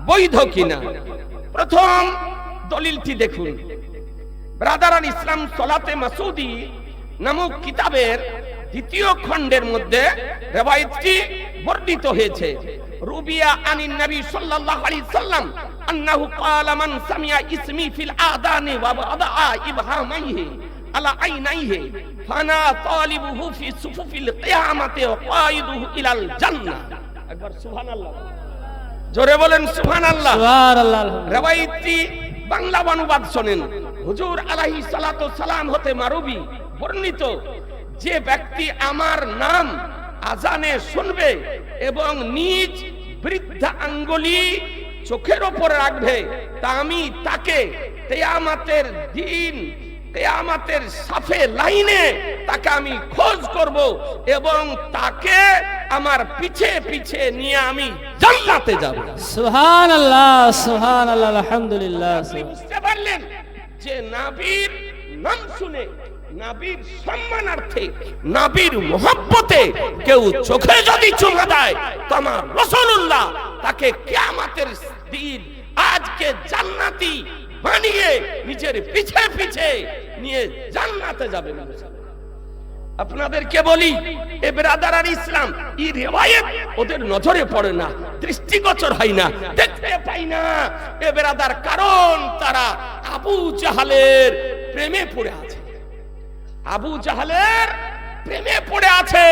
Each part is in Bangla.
বৈধ কিনা। প্রথম দলিলটি দেখুন, ব্রাদারান ইসলাম সলাতে মাসুদি নামক কিতাবের দ্বিতীয় খণ্ডের মধ্যে রিওয়ায়াতটি বর্ণিত হয়েছে। রুবিয়া আনিন নবী সাল্লাল্লাহু আলাইহি সাল্লাম আন্নাহু ক্বালা মান সামিয়া ইসমি ফিল আযানি ওয়া ওয়াদাআ ইবহামাইহি আলা আইনাইহি ফানা তালিবুহু ফি সুফুফিল কিয়ামাতি ওয়া কায়িদুহু ইলাল জান্নাহ। একবার সুবহানাল্লাহ, জোরে বলেন সুবহানাল্লাহ। সুবহানাল্লাহ। রিওয়ায়াতটি বাংলা অনুবাদ শুনেন। হুজুর আলাইহিস সালাতু সালাম হতে মারুবি বর্ণিত, যে ব্যক্তি আমার নাম আজানে শুনবে এবং নিজ বৃদ্ধা আঙ্গুলি চোখের উপর রাখবে, তা আমি তাকে কিয়ামতের দিন, কিয়ামতের সাফে লাইনে তাকে আমি খোঁজ করব এবং তাকে আমার পিছে পিছে নিয়ে আমি জান্নাতে যাব। সুবহানাল্লাহ, সুবহানাল্লাহ, আলহামদুলিল্লাহ। আপনি বুঝতে পারলেন যে নবীর নাম শুনে, নবীর সম্মানার্থে, নবীর মোহব্বতে কেউ চোখে যদি চুমা দেয় তো আমার রাসূলুল্লাহ তাকে কিয়ামতের দিন আজকে জান্নাতি বানিয়ে নিজের পিছে পিছে নিয়ে জান্নাতে যাবে। আপনাদেরকে বলি, এ ব্রাদারান ইসলাম, এই রিওয়ায়াত ওদের নজরে পড়ে না, দৃষ্টিগোচর হয় না, দেখতে পাই না এ ব্রাদার, কারণ তারা আবু জাহালের প্রেমে পড়ে আছে। আবু জাহালের প্রেমে পড়ে আছে,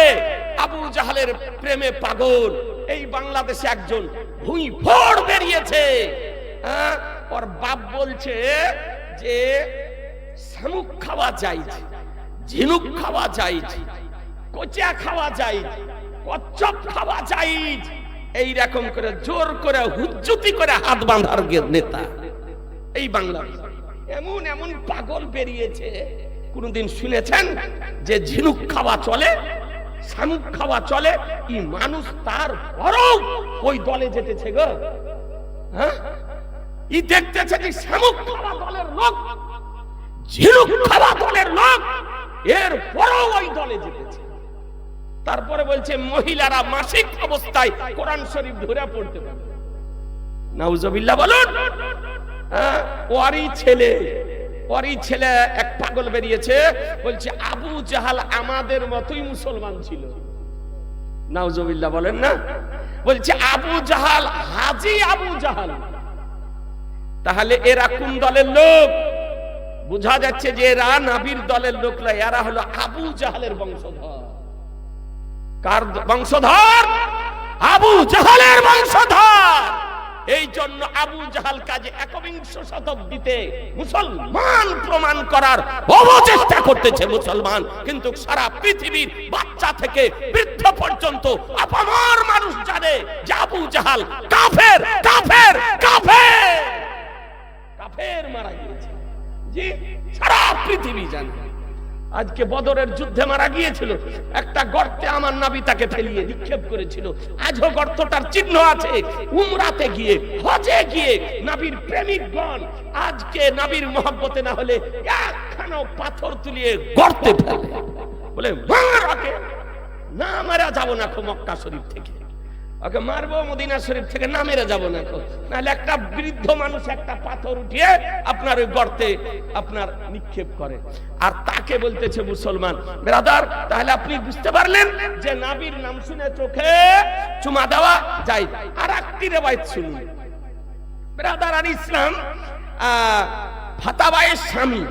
আবু জাহালের প্রেমে পাগল। এই বাংলাদেশে একজন ভুঁইফোড় বেরিয়েছে, ওর বাপ বলছে যে শামুক খাওয়া যায়, ঝিনুক খাওয়া যায়, কোচা খাওয়া যায়, কচ্ছপ খাওয়া যায়, এই রকম করে জোর করে হুজ্জুতি করে হাত বাঁধার নেতা এই বাংলাদেশ। এমন এমন পাগল বেরিয়েছে। কোনদিন শুনেছেন যে ঝিনুক খাওয়া চলে, শামুক খাওয়া চলে? এই মানুষ তার পরও ওই দলে যেতেছে গো। হ্যাঁ, ই দেখতেছে যে শামুক খাওয়া দলের লোক, ঝিনুক খাওয়া দলের লোক, এর পরও ওই দলে যেতেছে। তারপরে বলছে মহিলারা মাসিক অবস্থায় কোরআন শরীফ ধরে পড়তে পারে। নাউজুবিল্লাহ বলুন। ওরই ছেলে এক পাগল বেরিয়েছে, বলছে আবু জাহাল আমাদের মতোই মুসলমান ছিল। নাউজুবিল্লাহ বলেন না। বলছে আবু জাহাল হাজী আবু জাহাল। তাহলে এরা কোন দলের লোক? বোঝা যাচ্ছে যে এরা নবীর দলের লোক না, এরা হলো আবু জাহালের বংশধর। কার বংশধর? আবু জাহালের বংশধর। এই জন্য আবু জাহাল কাজে একবিংশ শতাব্দীতে মুসলমান প্রমাণ করার অবচেষ্টা করতেছে মুসলমান, কিন্তু সারা পৃথিবীর বাচ্চা থেকে বৃদ্ধ পর্যন্ত আপামর মানুষ জানে যে আবু জাহাল কাফের, কাফের, কাফের, কাফের মারা গিয়েছে। জি, সারা পৃথিবী জানে। আজকে বদরের যুদ্ধে মারা গিয়েছিল, একটা গর্তে আমার নবী তাকে ফেলিয়ে নিক্ষেপ করেছিল। আজও গর্তটার চিহ্ন আছে। উমরাতে গিয়ে, হজে গিয়ে নবীর প্রেমিকগণ আজকে নবীর মহব্বতে না হলে একখানা পাথর তুলিয়ে গর্তে ফেলে, বলে মারাকে না মারা যাব না খো মক্কা শরীফ থেকে, ওকে মারবো মদিনা শরীফ থেকে না মেরে যাব না খো, নাহলে একটা বৃদ্ধ মানুষ একটা পাথর উঠিয়ে আপনার ওই গর্তে আপনার নিক্ষেপ করে। আর তাকে বলতেছে মুসলমান। ব্রাদার, তাহলে আপনি বুঝতে পারলেন যে নবীর নাম শুনে চোখে চুমা দেওয়া যায়। আর একটি রিওয়ায়াত শুনুন। ব্রাদার আর ইসলাম, ফাতাওয়ায়ে শামী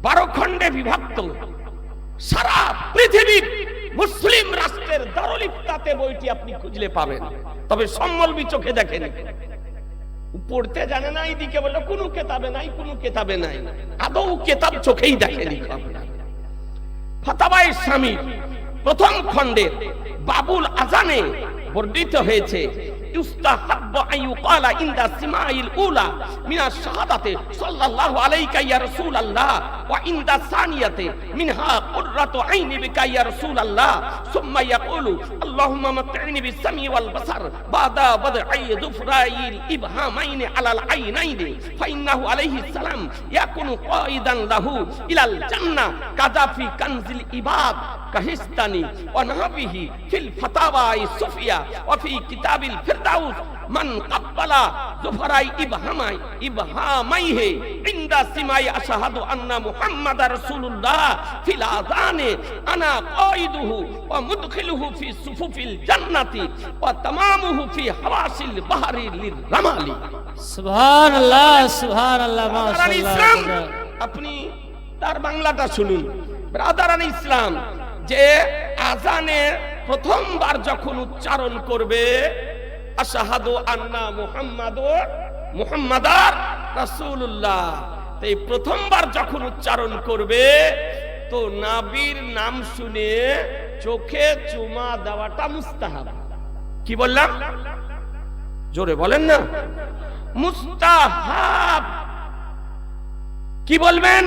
12 খণ্ডে বিভক্ত। সারা পৃথিবীর মুসলিম রাষ্ট্রের দারুল ইফতাতে বইটি আপনি খুঁজলে পাবেন, তবে সম্মলবি চোখে দেখেন, পড়তে জানে না। এইদিকে বললো কোনো কেতাবে নাই, কোনো কেতাবে নাই, আদৌ কেতাব চোখেই দেখেনি। ফাতাওয়ায়ে শামী প্রথম খণ্ডের বাবুল আজানে বর্ণিত হয়েছে, ইউস্তাহাব্বু আন ইউকালা ইনদা সিমাইল উলা মিনা শাহাদাতি সাল্লাল্লাহু আলাইকা ইয়া রাসূলুল্লাহ ওয়া ইনদা সানিয়াতি মিনহা কুররাতু আইনি বিকা ইয়া রাসূলুল্লাহ সুম্মা ইয়াকুলু আল্লাহুম্মা মাতইনি বিস-সামি ওয়াল বাসার বাদা বাদঈ যুফরাইল ইবহামাইনি আলাল আইনাইনি ফাইন্নাহু আলাইহিস সালাম ইয়াকুনু কাইদান লাহু ইলাল জান্নাহ কাযা ফি কানজিল ইবাদ কাহিস্তানি ওয়া নাহবিহি ফিল ফাতাওয়া সুফিয়া ওয়া ফি কিতাবিল ফিরদাউস মান কাব্বালা জুফরাই ইবহামাইহি ইনদা সিমাই আশহাদু আন্না মুহাম্মাদার রাসূলুল্লাহ ফিল আযানে আনা কাইদুহু ওয়া মুদখিলুহু ফি সুফুফিল জান্নাতি ওয়া তামামুহু ফি হাওয়াসিল বাহরি লিররামালি। সুবহানাল্লাহ, সুবহানাল্লাহ, ব্রাদারান মাশাআল্লাহ। ইসলাম, আপনি তার বাংলাটা শুনুন। ব্রাদারান ইসলাম, যে আযানে প্রথমবার যখন উচ্চারণ করবে আশহাদু আন্না মুহাম্মাদার রাসূলুল্লাহ, এই প্রথমবার যখন উচ্চারণ করবে তো নবীর নাম শুনে চোখে চুমা দেওয়াটা মুস্তাহাব। কি বললাম? জোরে বলেন না, মুস্তাহাব। কি বলবেন?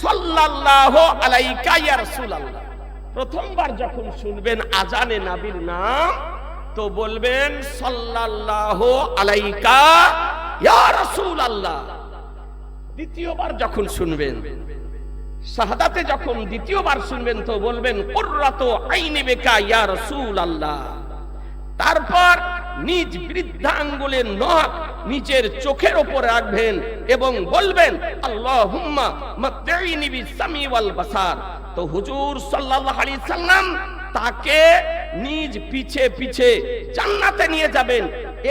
সাল্লাল্লাহু আলাইকা ইয়া রাসূলুল্লাহ। প্রথমবার যখন শুনবেন আজানে নবীর নাম তো বলবেন সাল্লাল্লাহু আলাইকা ইয়া রাসূলুল্লাহ। দ্বিতীয়বার যখন শুনবেন, শাহাদাতে যখন দ্বিতীয়বার শুনবেন তো বলবেন কুররাতু আইনি বিকা ইয়া রাসূলুল্লাহ। তারপর নিজ বৃদ্ধা আঙ্গুলের নখ নিজের চোখের উপর রাখবেন এবং বলবেন আল্লাহুম্মা মাত্তিনি বিসামি ওয়াল বাসার। তো হুজুর সাল্লাল্লাহু আলাইহি সাল্লাম তাকে নিজ পিছে পিছে জান্নাতে নিয়ে যাবেন।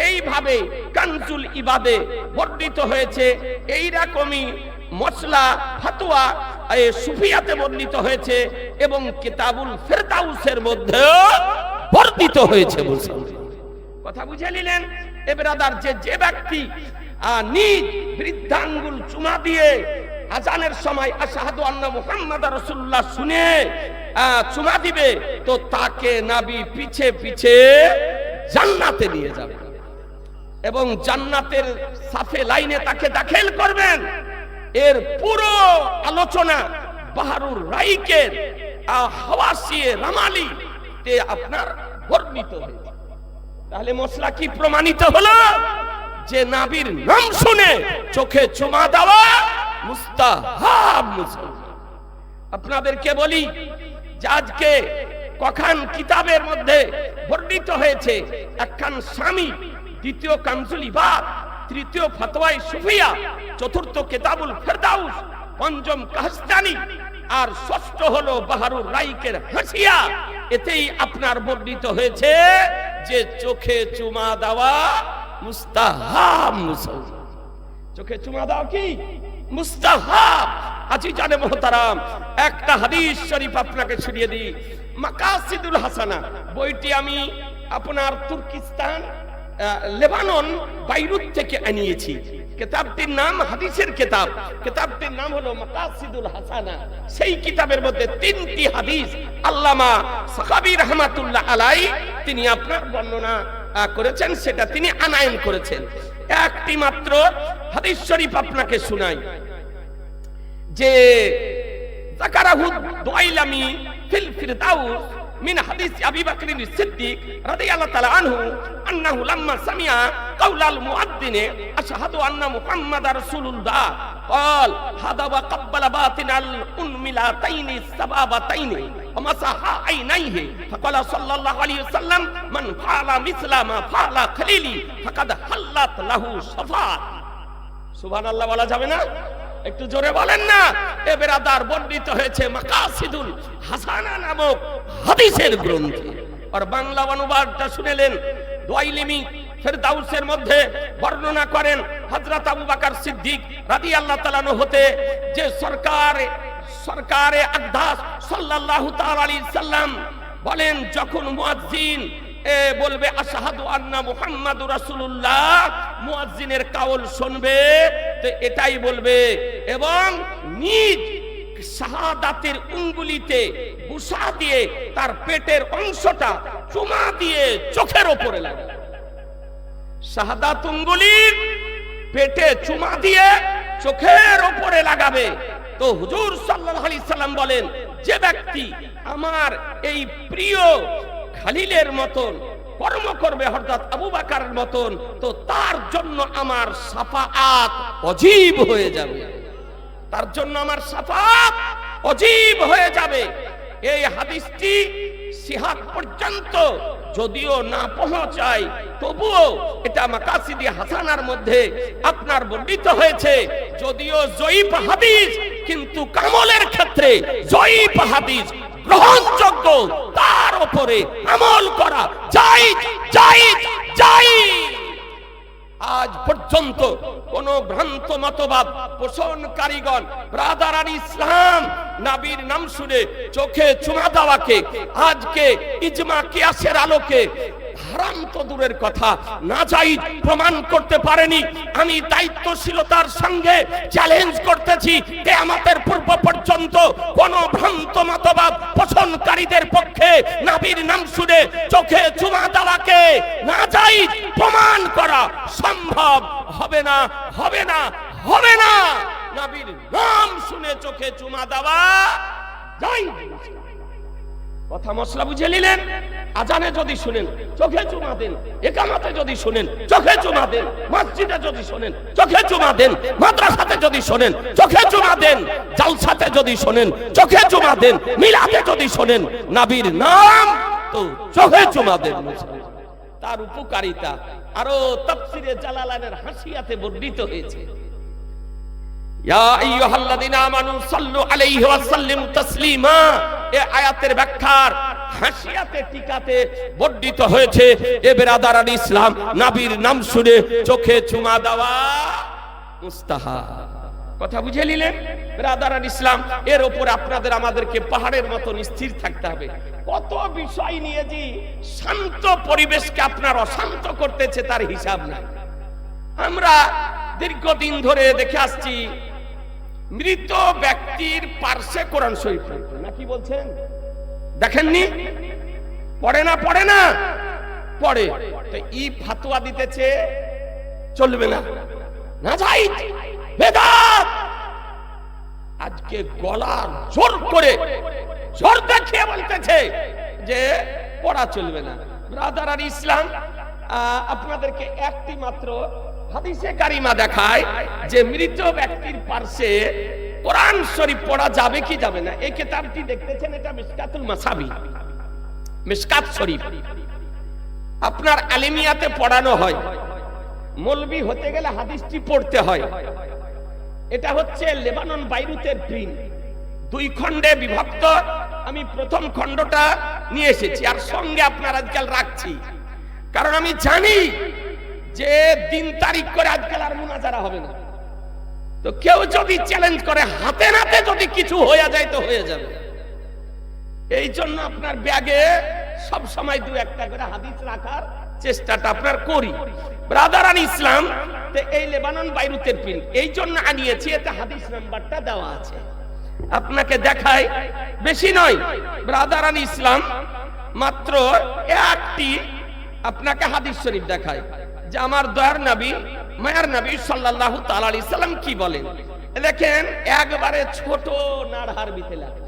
এইভাবে কানজুল ইবাদে বর্ণিত হয়েছে। এই রকমই মসলা ফাতোয়া সুফিয়াতে বর্ণিত হয়েছে এবং কিতাবুল ফিরদাউসের মধ্যেও বর্ণিত হয়েছে। কথা বুঝে নিলেন? এ ব্রাদার, যে ব্যক্তি নিজ বৃদ্ধাঙ্গুল চুমা দিয়ে আজানের সময় আশহাদু আন্না মুহাম্মাদার রাসূলুল্লাহ শুনে চুমা দিবে তো তাকে নবী পিছে পিছে জান্নাতে নিয়ে যাবে এবং জান্নাতের সাফে লাইনে তাকে দাখিল করবেন। এর পুরো আলোচনা বাহরুর রাইকের হাওয়াসিয়ে রামালি তে আপনার বর্ণিত হয়েছে। তাহলে মশলা কি প্রমাণিত হলো? যে নবীর নাম শুনে চোখে চুমা দেওয়া মুস্তাহাব। আপনাদেরকে বলি যে আজকে কখান কিতাবের মধ্যে বর্ণিত হয়েছে, একখান স্বামী, দ্বিতীয় কানজুল ইবাদ, তৃতীয় ফতোয়ায়ে সুফিয়া, চতুর্থ কিতাবুল ফিরদাউস, পঞ্চম কাহস্তানি আর ষষ্ঠ হলো বাহরুর রাইকের হাসিয়া। এতেই আপনার বর্ণিত হয়েছে যে চোখে চুমা দেওয়া মুস্তাহাব। চোখে চুমা দেওয়া কি মুস্তাহাব। আজিজানে মুহতারাম, একটা হাদিস শরীফ আপনাকে শুনিয়ে দিই। মাকাসিদুল হাসানা বইটি আমি আপনার তুর্কিস্তান, লেবানন, বাইরুত থেকে আনিয়েছি। কিতাবটির নাম হাদিসের কিতাব, কিতাবটির নাম হলো মাকাসিদুল হাসানা। সেই কিতাবের মধ্যে 3টি হাদিস আল্লামা সাখাবী রাহমাতুল্লাহ আলাইহি তিনি আপনার বর্ণনা করেছেন, সেটা তিনি আনায়ন করেছেন। একটি মাত্র হাদিস শরীফ আপনাকে শোনাই যে যাকারাহু দুআইলামি ফিল ফিরদাউস من حديث أبي بكر الصديق رضي الله تعالى عنه أنه لما سمع قول المؤذن أشهد أن محمد رسول الله قال هذا وقبل باطن الأنملتين السبابتين ومسح عينيه فقال صلى الله عليه وسلم من فعل مثل ما فعل خليلي فقد حلت له شفاعة। সুবহান আল্লাহ বলা যাবে না? একটু জোরে বলেন না। এ বেরাদার, বর্ণিত হয়েছে মাকাসিদুল হাসানা নামক হাদিসের গ্রন্থে। আর বাংলা অনুবাদটা শুনেলেন। দুআইলামি ফিরদাউসের মধ্যে বর্ণনা করেন হযরত আবু বকর সিদ্দিক রাদিয়াল্লাহু তাআলা আনহু হতে যে সরকারে আকদাস সাল্লাল্লাহু তাআলা আলাইহি সাল্লাম বলেন, যখন মুয়াজ্জিন বলবে আশহাদু আন্না মুহাম্মাদুর রাসূলুল্লাহ, মুয়াজ্জিনের কাউল শুনবে তো এটাই বলবে এবং নিজ শাহাদাতের আঙ্গুলিতে বুসা দিয়ে তার পেটের অংশটা চুমা দিয়ে চোখের উপরে লাগাবে। শাহাদাত আঙ্গুলির পেটে চুমা দিয়ে চোখের উপরে লাগাবে। তো হুজুর সাল্লাল্লাহু আলাইহি সাল্লাম বলেন, যে ব্যক্তি আমার এই প্রিয় খালিলের মতন কর্ম করবে, হযরত আবু বকরের মতন, তো তার জন্য আমার শাফাআত ওয়াজিব হয়ে যাবে। তার জন্য আমার শাফাআত ওয়াজিব হয়ে যাবে। এই হাদিসটি সিহাহ পর্যন্ত যদিও না পৌঁছায় তবুও এটা মাকাসিদি হাসানার মধ্যে আপনার বর্ণিত হয়েছে, যদিও জয়ীফ হাদিস কিন্তু কামলের ক্ষেত্রে জয়ীফ হাদিস গ্রহণযোগ্য, তার উপরে আমল করা জায়েজ জায়েজ জায়েজ। আজ পর্যন্ত কোন ভ্রান্ত মতবাদ পোষণকারীগণ ব্রাদারান ইসলাম নবীর নাম শুনে চোখে চুমা দেওয়াকে আজকে ইজমা কিয়াসের আলোকে হারাম তো দূরের কথা নাজায়েজ প্রমাণ করতে পারেনি। আমি দায়িত্বশীলতার সঙ্গে চ্যালেঞ্জ করতেছি কিয়ামতের পূর্ব পর্যন্ত কোন ভ্রান্ত মতবাদ পোষণকারীদের পক্ষে নবীর নাম শুনে চোখে চুমা দেওয়াকে নাজায়েজ প্রমাণ করা সম্ভব হবে না, হবে না, হবে না। নবীর নাম শুনে চোখে চুমা দেওয়া জায়েজ। কথা মশলা বুঝে নিলেন? আজানে যদি শুনেন চোখে চুমা দেন, একামতে যদি শুনেন চোখে চুমা দেন, মসজিদে যদি শুনেন চোখে চুমা দেন, মাদ্রাসাতে যদি শুনেন চোখে চুমা দেন, জালসাতে যদি শুনেন চোখে চুমা দেন, মিলাদে যদি শুনেন নবীর নাম তো চোখে চুমা দেন। তার উপকারিতা আরো তাফসীরে জালালাইনের হাসিয়াতে বর্ণিত হয়েছে। ইয়া আইয়ুহাল্লাযীনা আমানু সাল্লু আলাইহি ওয়া সাল্লিমু তাসলিমা, এই আয়াতের ব্যাখ্যার হাসিয়াতে টিকাতে বর্ণিত হয়েছে এ বিরাদারান ইসলাম নবীর নাম শুনে চোখে চুমা দেওয়া মুস্তাহাব। কথা বুঝে নিলেন বিরাদারান ইসলাম? এর উপর আপনাদের আমাদেরকে পাহাড়ের মতন স্থির থাকতে হবে। কত বিষয় নিয়ে যে শান্ত পরিবেশকে আপনার অশান্ত করতেছে তার হিসাব নাই। আমরা দীর্ঘদিন ধরে দেখে আসছি মৃত ব্যক্তির পার্শ্বে কোরআন শরীফ পড়তে, নাকি বলছেন? দেখেননি? পড়ে না? পড়ে না? পড়ে। তো ই ফাতোয়া দিতেছে চলবে না, নাজায়েজ, বেদাত। আজকে গলার জোর করে জোর দেখিয়ে বলতেছে যে পড়া চলবে না। ব্রাদারান ইসলাম আপনাদেরকে একটি মাত্র হাদিসে কারিমা দেখায় যে মৃত ব্যক্তির পার্শ্বে কোরআন শরীফ পড়া যাবে কি যাবে না। এই কিতাবটি দেখতেছেন, এটা মিশকাতুল মাসাবি, মিশকাত শরীফ। আপনার আলিমিয়াতে পড়ানো হয়, মৌলবি হতে গেলে হাদিসটি পড়তে হয়। এটা হচ্ছে লেবানন বাইরুতের প্রিন্ট, 2 খণ্ডে বিভক্ত। আমি প্রথম খণ্ডটা নিয়ে এসেছি আর সঙ্গে আপনার আজকাল রাখছি, কারণ আমি জানি যে দিন তারিখ করে আজকাল আর মুনাজারা হবে না। তো কেউ যদি চ্যালেঞ্জ করে হাতে নাতে যদি কিছু হয়ে যায় তো হয়ে যাবে। এই জন্য আপনার ব্যাগে সব সময় 2-1টা করে হাদিস রাখার চেষ্টাটা আপনার করি। ব্রাদারান ইসলাম এই লেবানন বাইরুতের প্রিন্ট এই জন্য আনিয়েছি, এতে হাদিস নাম্বারটা দেওয়া আছে। আপনাকে দেখাই, বেশি নয়। ব্রাদারান ইসলাম মাত্র একটি আপনাকে হাদিস শরীফ দেখায় যে আমার দয়ার নবী মায়ার নবী সাল্লাল্লাহু তাআলা আলাইহি সাল্লাম কি বলেন। দেখেন একবারে ছোট নাড়হার বিতে লেখা,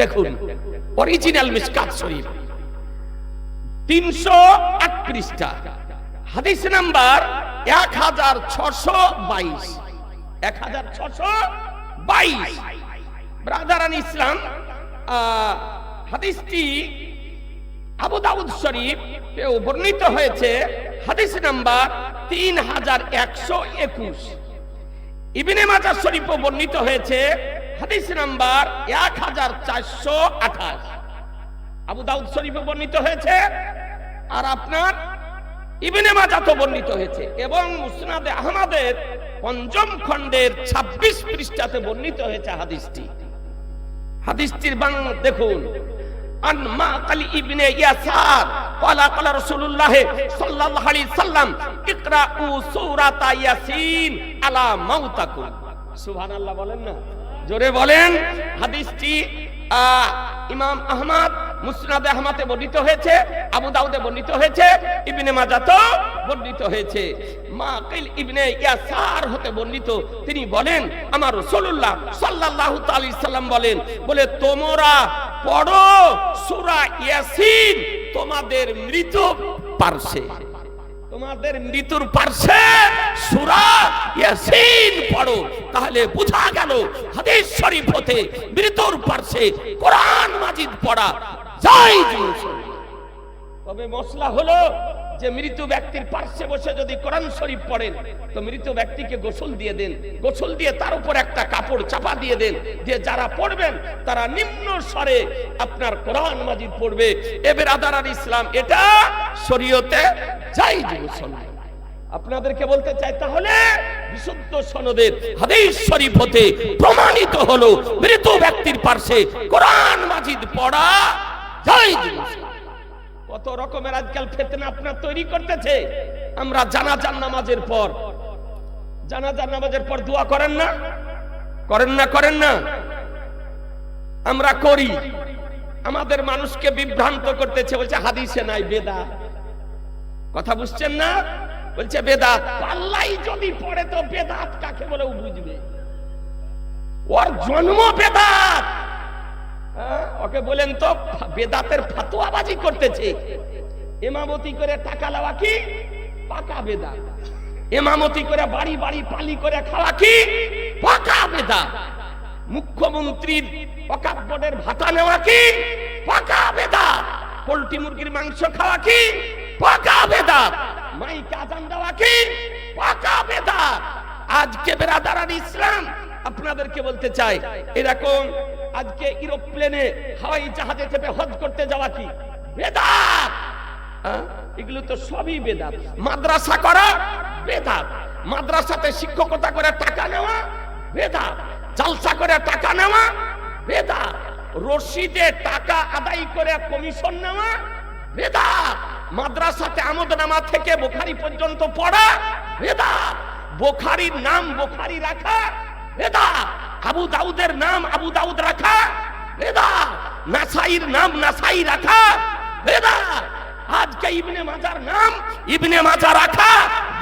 দেখুন অরিজিনাল মিশকাত শরীফ 308 পৃষ্ঠা, হাদিস নাম্বার 1622। 1622। ব্রাদারান ইসলাম হাদিসটি আবু দাউদ শরীফ এও বর্ণিত হয়েছে, হাদিস নাম্বার 3121। ইবনে মাজাহ শরীফও বর্ণিত হয়েছে, হাদিস নাম্বার 1428। আবু দাউদ শরীফে বর্ণিত হয়েছে আর আপনার ইবনে মাজাহ বর্ণিত হয়েছে, এবং মুসনাদে আহমদের 5ম খণ্ডের 26 পৃষ্ঠাতে বর্ণিত হয়েছে হাদিসটি। হাদিসটির বাংলা দেখুন, আন মাকাল ইবনে ইয়াসার قال قال رسول الله صلى الله عليه وسلم اقرأوا سورة ياسين على موتكم। সুবহানাল্লাহ বলেন না, জোরে বলেন। হাদিসটি ইমাম আহমদ মুসনাদে আহমদে বর্ণিত হয়েছে, আবু দাউদে বর্ণিত হয়েছে, ইবনে মাজাহতে বর্ণিত হয়েছে। মাকিল ইবনে ইয়াসার হতে বর্ণিত, তিনি বলেন আমার রাসূলুল্লাহ সাল্লাল্লাহু আলাইহি সাল্লাম বলেন, বলে তোমরা পড়ো সূরা ইয়াসিন তোমাদের মৃত পার্শ্বে, তোমাদের মৃত্যুর পার্শ্বে সূরা ইয়াসিন পড়ো। তাহলে বোঝা গেল হাদিস শরীফ হতে মৃত্যুর পার্শ্বে কোরআন মাজিদ পড়া জায়েজ। তবে মশলা হলো যে মৃত ব্যক্তির পার্শ্বে বসে যদি কোরআন শরীফ পড়েন তো মৃত ব্যক্তিকে গোসল দিয়ে দেন, গোসল দিয়ে তার উপর একটা কাপড় চাপা দিয়ে দেন, দিয়ে যারা পড়বেন তারা নিম্ন স্বরে আপনার কোরআন মাজিদ পড়বে। এ বেরাদার ইসলাম, এটা শরীয়তে জায়েজ গোসল। আপনাদেরকে বলতে চাই তাহলে বিশুদ্ধ সনদের হাদিস শরীফ হতে প্রমাণিত হলো মৃত ব্যক্তির পার্শ্বে কোরআন মাজিদ পড়া জায়েজ গোসল। কত রকমের আজকাল ফিতনা আপনার তৈরি করতেছে। আমরা জানাজার নামাজের পর দোয়া করেন না, করেন না? আমরা করি। আমাদের মানুষকে বিভ্রান্ত করতেছে, বলছে হাদিসে নাই, বেদাত। কথা বুঝছেন না? বলছে বেদাত। আল্লাহ যদি পড়ে তো বেদাত কাকে বলে ও বুঝবে, ওর জন্ম বেদাত। ওকে বলেন তো বেদাতের ফতোয়াবাজি করতেছে। ইমামতি করে টাকা লওয়া কি পাকা বেদাত, ইমামতি করে বাড়ি বাড়ি পালি করে খাওয়া কি পাকা বেদাত, মুখ্যমন্ত্রীর ওয়াকফ বোর্ডের ভাতা নেওয়া কি পাকা বেদাত, পোল্ট্রি মুরগির মাংস খাওয়া কি পাকা বেদাত, মাইকে আজান দেওয়া কি পাকা বেদাত। আজকে বেরাদারান ইসলাম আপনাদেরকে বলতে চাই, এরকম আজকে এরোপ্লেনে হাওয়াই জাহাজে চেপে হজ করতে যাওয়া কি বেদাত। এগুলো তো সবই বেদাত। মাদ্রাসা করা বেদাত, মাদ্রাসাতে শিক্ষকতা করে টাকা নেওয়া বেদাত, জালসা করে টাকা নেওয়া বেদাত, রশিদে টাকা আদায় করে কমিশন নেওয়া বেদাত, মাদ্রাসাতে আমদনামা থেকে বুখারী পর্যন্ত পড়া বেদাত, বুখারীর নাম বুখারী রাখা বেদাত, আবু দাউদের নাম আবু দাউদ রাখা বেদাত, নাসাইর নাম নাসাই রাখা বেদাত, আজকে ইবনে মাজার নাম ইবনে মাজা রাখা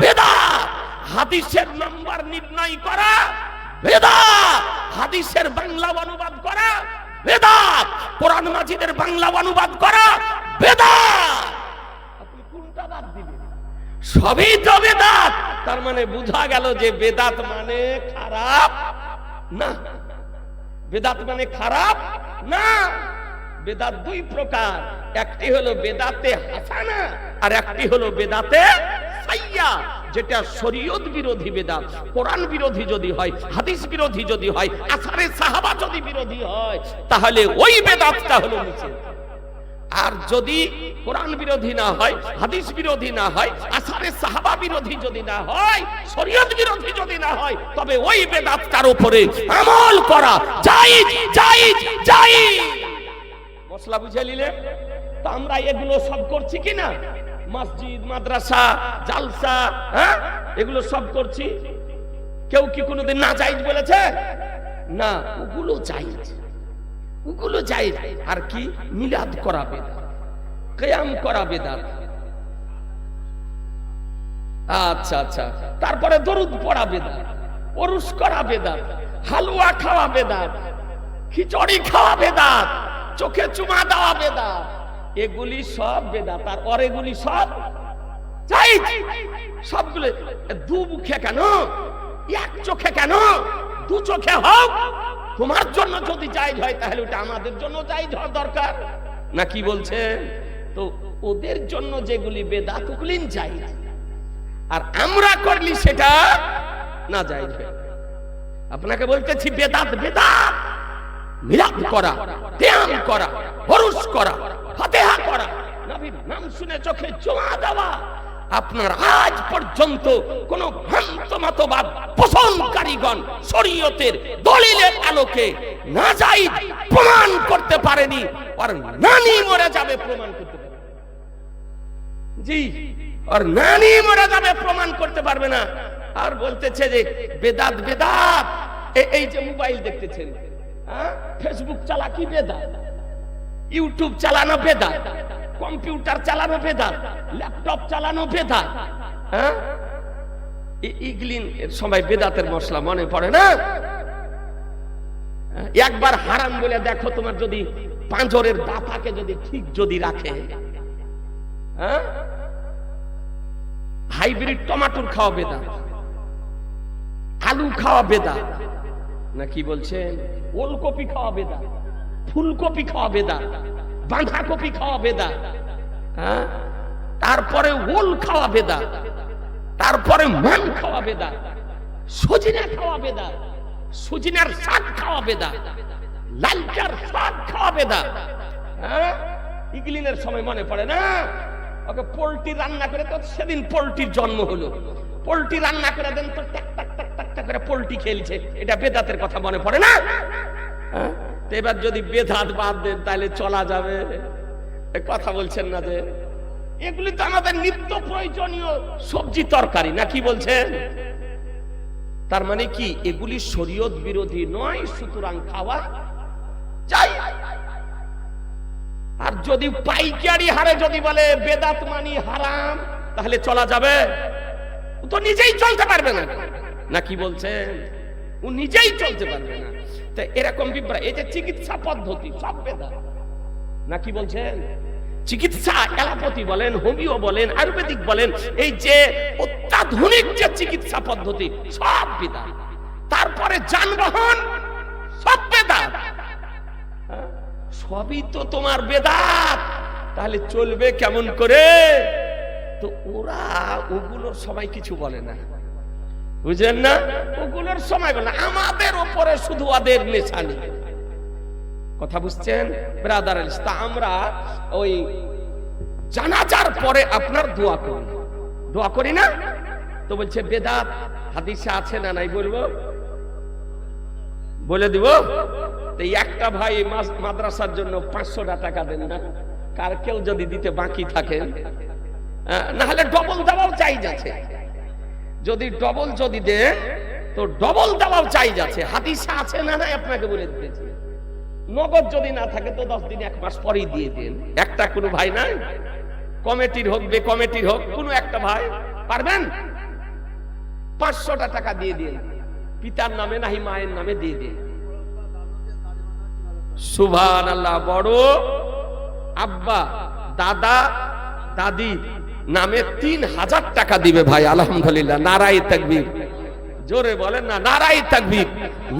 বেদাত, হাদিসের নাম্বার নির্ণয় করা বেদাত, হাদিসের বাংলা অনুবাদ করা বেদাত, কোরআন মাজিদের বাংলা অনুবাদ করা বেদাত। আপনি কোনটা বাদ দিবেন? সবই তো বেদাত। তার মানে বোঝা গেল যে বেদাত মানে খারাপ না, বেদাত মানে খারাপ না। বেদাত দুই প্রকার, একটি হলো বেদাতে হাসানা আর একটি হলো বেদাতে সাইয়্যা, যেটা শরীয়ত বিরোধী বেদাত। কোরআন বিরোধী যদি হয়, হাদিস বিরোধী যদি হয়, আসারে সাহাবা যদি বিরোধী হয়, তাহলে ওই বেদাতটা হলো নিষেধ। আর যদি কোরআন বিরোধী না হয়, হাদিস বিরোধী না হয়, আসারে সাহাবা বিরোধী যদি না হয়, শরীয়ত বিরোধী যদি না হয়, তবে ওই বেদাতটার উপরে আমল করা জায়েজ জায়েজ জায়েজ। মশলা বুঝে নিলে তো আমরা এগুলো সব করছি কিনা? মসজিদ, মাদ্রাসা, জালসা, এগুলো সব করছি। কেউ কি কোনোদিন না জায়েজ বলেছে? না, ওগুলো জায়েজ, ওগুলো জায়েজ। আর কি মিলাদ করা বেদাত, কিয়াম করা বেদাত। আচ্ছা আচ্ছা, তারপরে দরুদ পড়া বেদাত, ওরস করা বেদাত, হালুয়া খাওয়া বেদাত, খিচুড়ি খাওয়া বেদাত, চোখে চুমা দেওয়া বেদাত, এগুলি সব বেদাত। আর এগুলি সব জায়েজ। সবগুলো দু মুখে কেন, এক চোখে কেন, দু চোখে হোক। তোমার জন্য যদি জায়েজ হয় তাহলে ওটা আমাদের জন্য জায়েজ হওয়া দরকার না, কি বলছেন? তো ওদের জন্য যেগুলি বেদাত ওগুলি জায়েজ, আর আমরা করলি সেটা না জায়েজ হয়। আপনাকে বলতেছি বেদাত বেদাত, মিলাদ করা, কিয়াম করা, ওরস করা, ফাতিহা করা, নবীর নাম শুনে চোখে চুমা দেওয়া, আপনার আজ পর্যন্ত কোন ভ্রান্ত মতবাদ পোষণকারীগণ শরীয়তের দলিলের আলোকে না জায়েজ প্রমাণ করতে পারেনি, আর নানি মরে যাবে প্রমাণ করতে পারবে। জি, আর নানি মরে যাবে প্রমাণ করতে পারবে না। আর বলতেছে যে বেদাত বেদাত। এই যে মোবাইল দেখতেছেন, ফেসবুক চালা কি বেদাত, ইউটিউব চালানো বেদাত, কম্পিউটার চালানো বেদাত, ল্যাপটপ চালানো বেদাত। ইগলিন সময় বেদাতের মশলা মনে পড়ে না? একবার হারাম বলে দেখো, তোমার যদি পাঁজরের দাঁতাকে যদি ঠিক যদি রাখে, হাইব্রিড টমেটোর খাওয়া বেদাত, আলু খাওয়া বেদাত, না কি বলছেন? ওলকপি খাওয়া বেদাত, ফুলকপি খাওয়া বেদাত, বাঁধাকপি খাওয়া বেদাত। হ্যাঁ, তারপরে ওল খাওয়া বেদাত, তারপরে মান খাওয়া বেদাত, সজিনা খাওয়া বেদাত, সজিনার শাক খাওয়া বেদাত, লালচার শাক খাওয়া বেদাত। হ্যাঁ, ইগলিনের সময় মনে পড়ে না, ওকে পোল্ট্রি রান্না করে, তো সেদিন পোল্ট্রির জন্ম হলো, পোল্ট্রি রান্না করে দেন তো টাক টাক টাক টাক টাক করে পোল্ট্রি খেলছে, এটা বেদাতের কথা মনে পড়ে না? হ্যাঁ, তো এবার যদি বেদাত বাদ দেন তাহলে চলা যাবে? কথা বলছেন না যে এগুলি তো আমাদের নিত্য প্রয়োজনীয় সবজি তরকারি, না কি বলছেন? তার মানে কি এগুলি শরীয়ত বিরোধী নয়, সুতরাং খাওয়া চাই। আর যদি পাইকারি হারে যদি বলে বেদাত মানি হারাম, তাহলে চলা যাবে? ও তো নিজেই চলতে পারবে না, না কি বলছেন? ও নিজেই চলতে পারবে না। তো এরকম বিভ্রাট, এই যে চিকিৎসা পদ্ধতি সব বেদাত, না কি বলছেন? চিকিৎসা অ্যালোপ্যাথি বলেন, হোমিও বলেন, আয়ুর্বেদিক বলেন, এই যে অত্যাধুনিক যে চিকিৎসা পদ্ধতি সব বেদাত। তারপরে যানবাহন সব বেদাত, সবই তো তোমার বেদাত, তাহলে চলবে কেমন করে? তো ওরা ওগুলোর সময় কিছু বলে না, বুঝলেন না? ওগুলোর সময় বলে না, আমাদের ওপরে শুধু ওদের নেশা নেই। কথা বুঝছেন ব্রাদার? তা আমরা ওই জানাজার পরে আপনার দোয়া করি, দোয়া করি না? তো বলছে বেদাত হাদিসে আছে না নাই বলবো, বলে দিব। তো একটা ভাই মাদ্রাসার জন্য 500 টাকা দেন না, কার কেউ যদি দিতে বাকি থাকে, না হলে ডবল দেওয়াও চাই যাচ্ছে। যদি ডবল যদি দেন তো ডবল দেওয়াও চাই যাচ্ছে, হাদিসে আছে না নাই আপনাকে বলে দিতেছি। নগদ যদি না থাকে তো 10 দিন 1 মাস পরেই দিয়ে দেন। একটা কোনো ভাই নাই, কমিটির হোক বে কমিটির হোক, কোনো একটা ভাই পারবেন 500 টাকা দিয়ে দিন, পিতার নামে নাহি মায়ের নামে দিয়ে দিন। সুবহানাল্লাহ। বড় আব্বা দাদা দাদি নামে 3000 টাকা দিবে ভাই, আলহামদুলিল্লাহ। নারায়ে তাকবীর, জোরে বলেন না নারায়ে তাকবীর,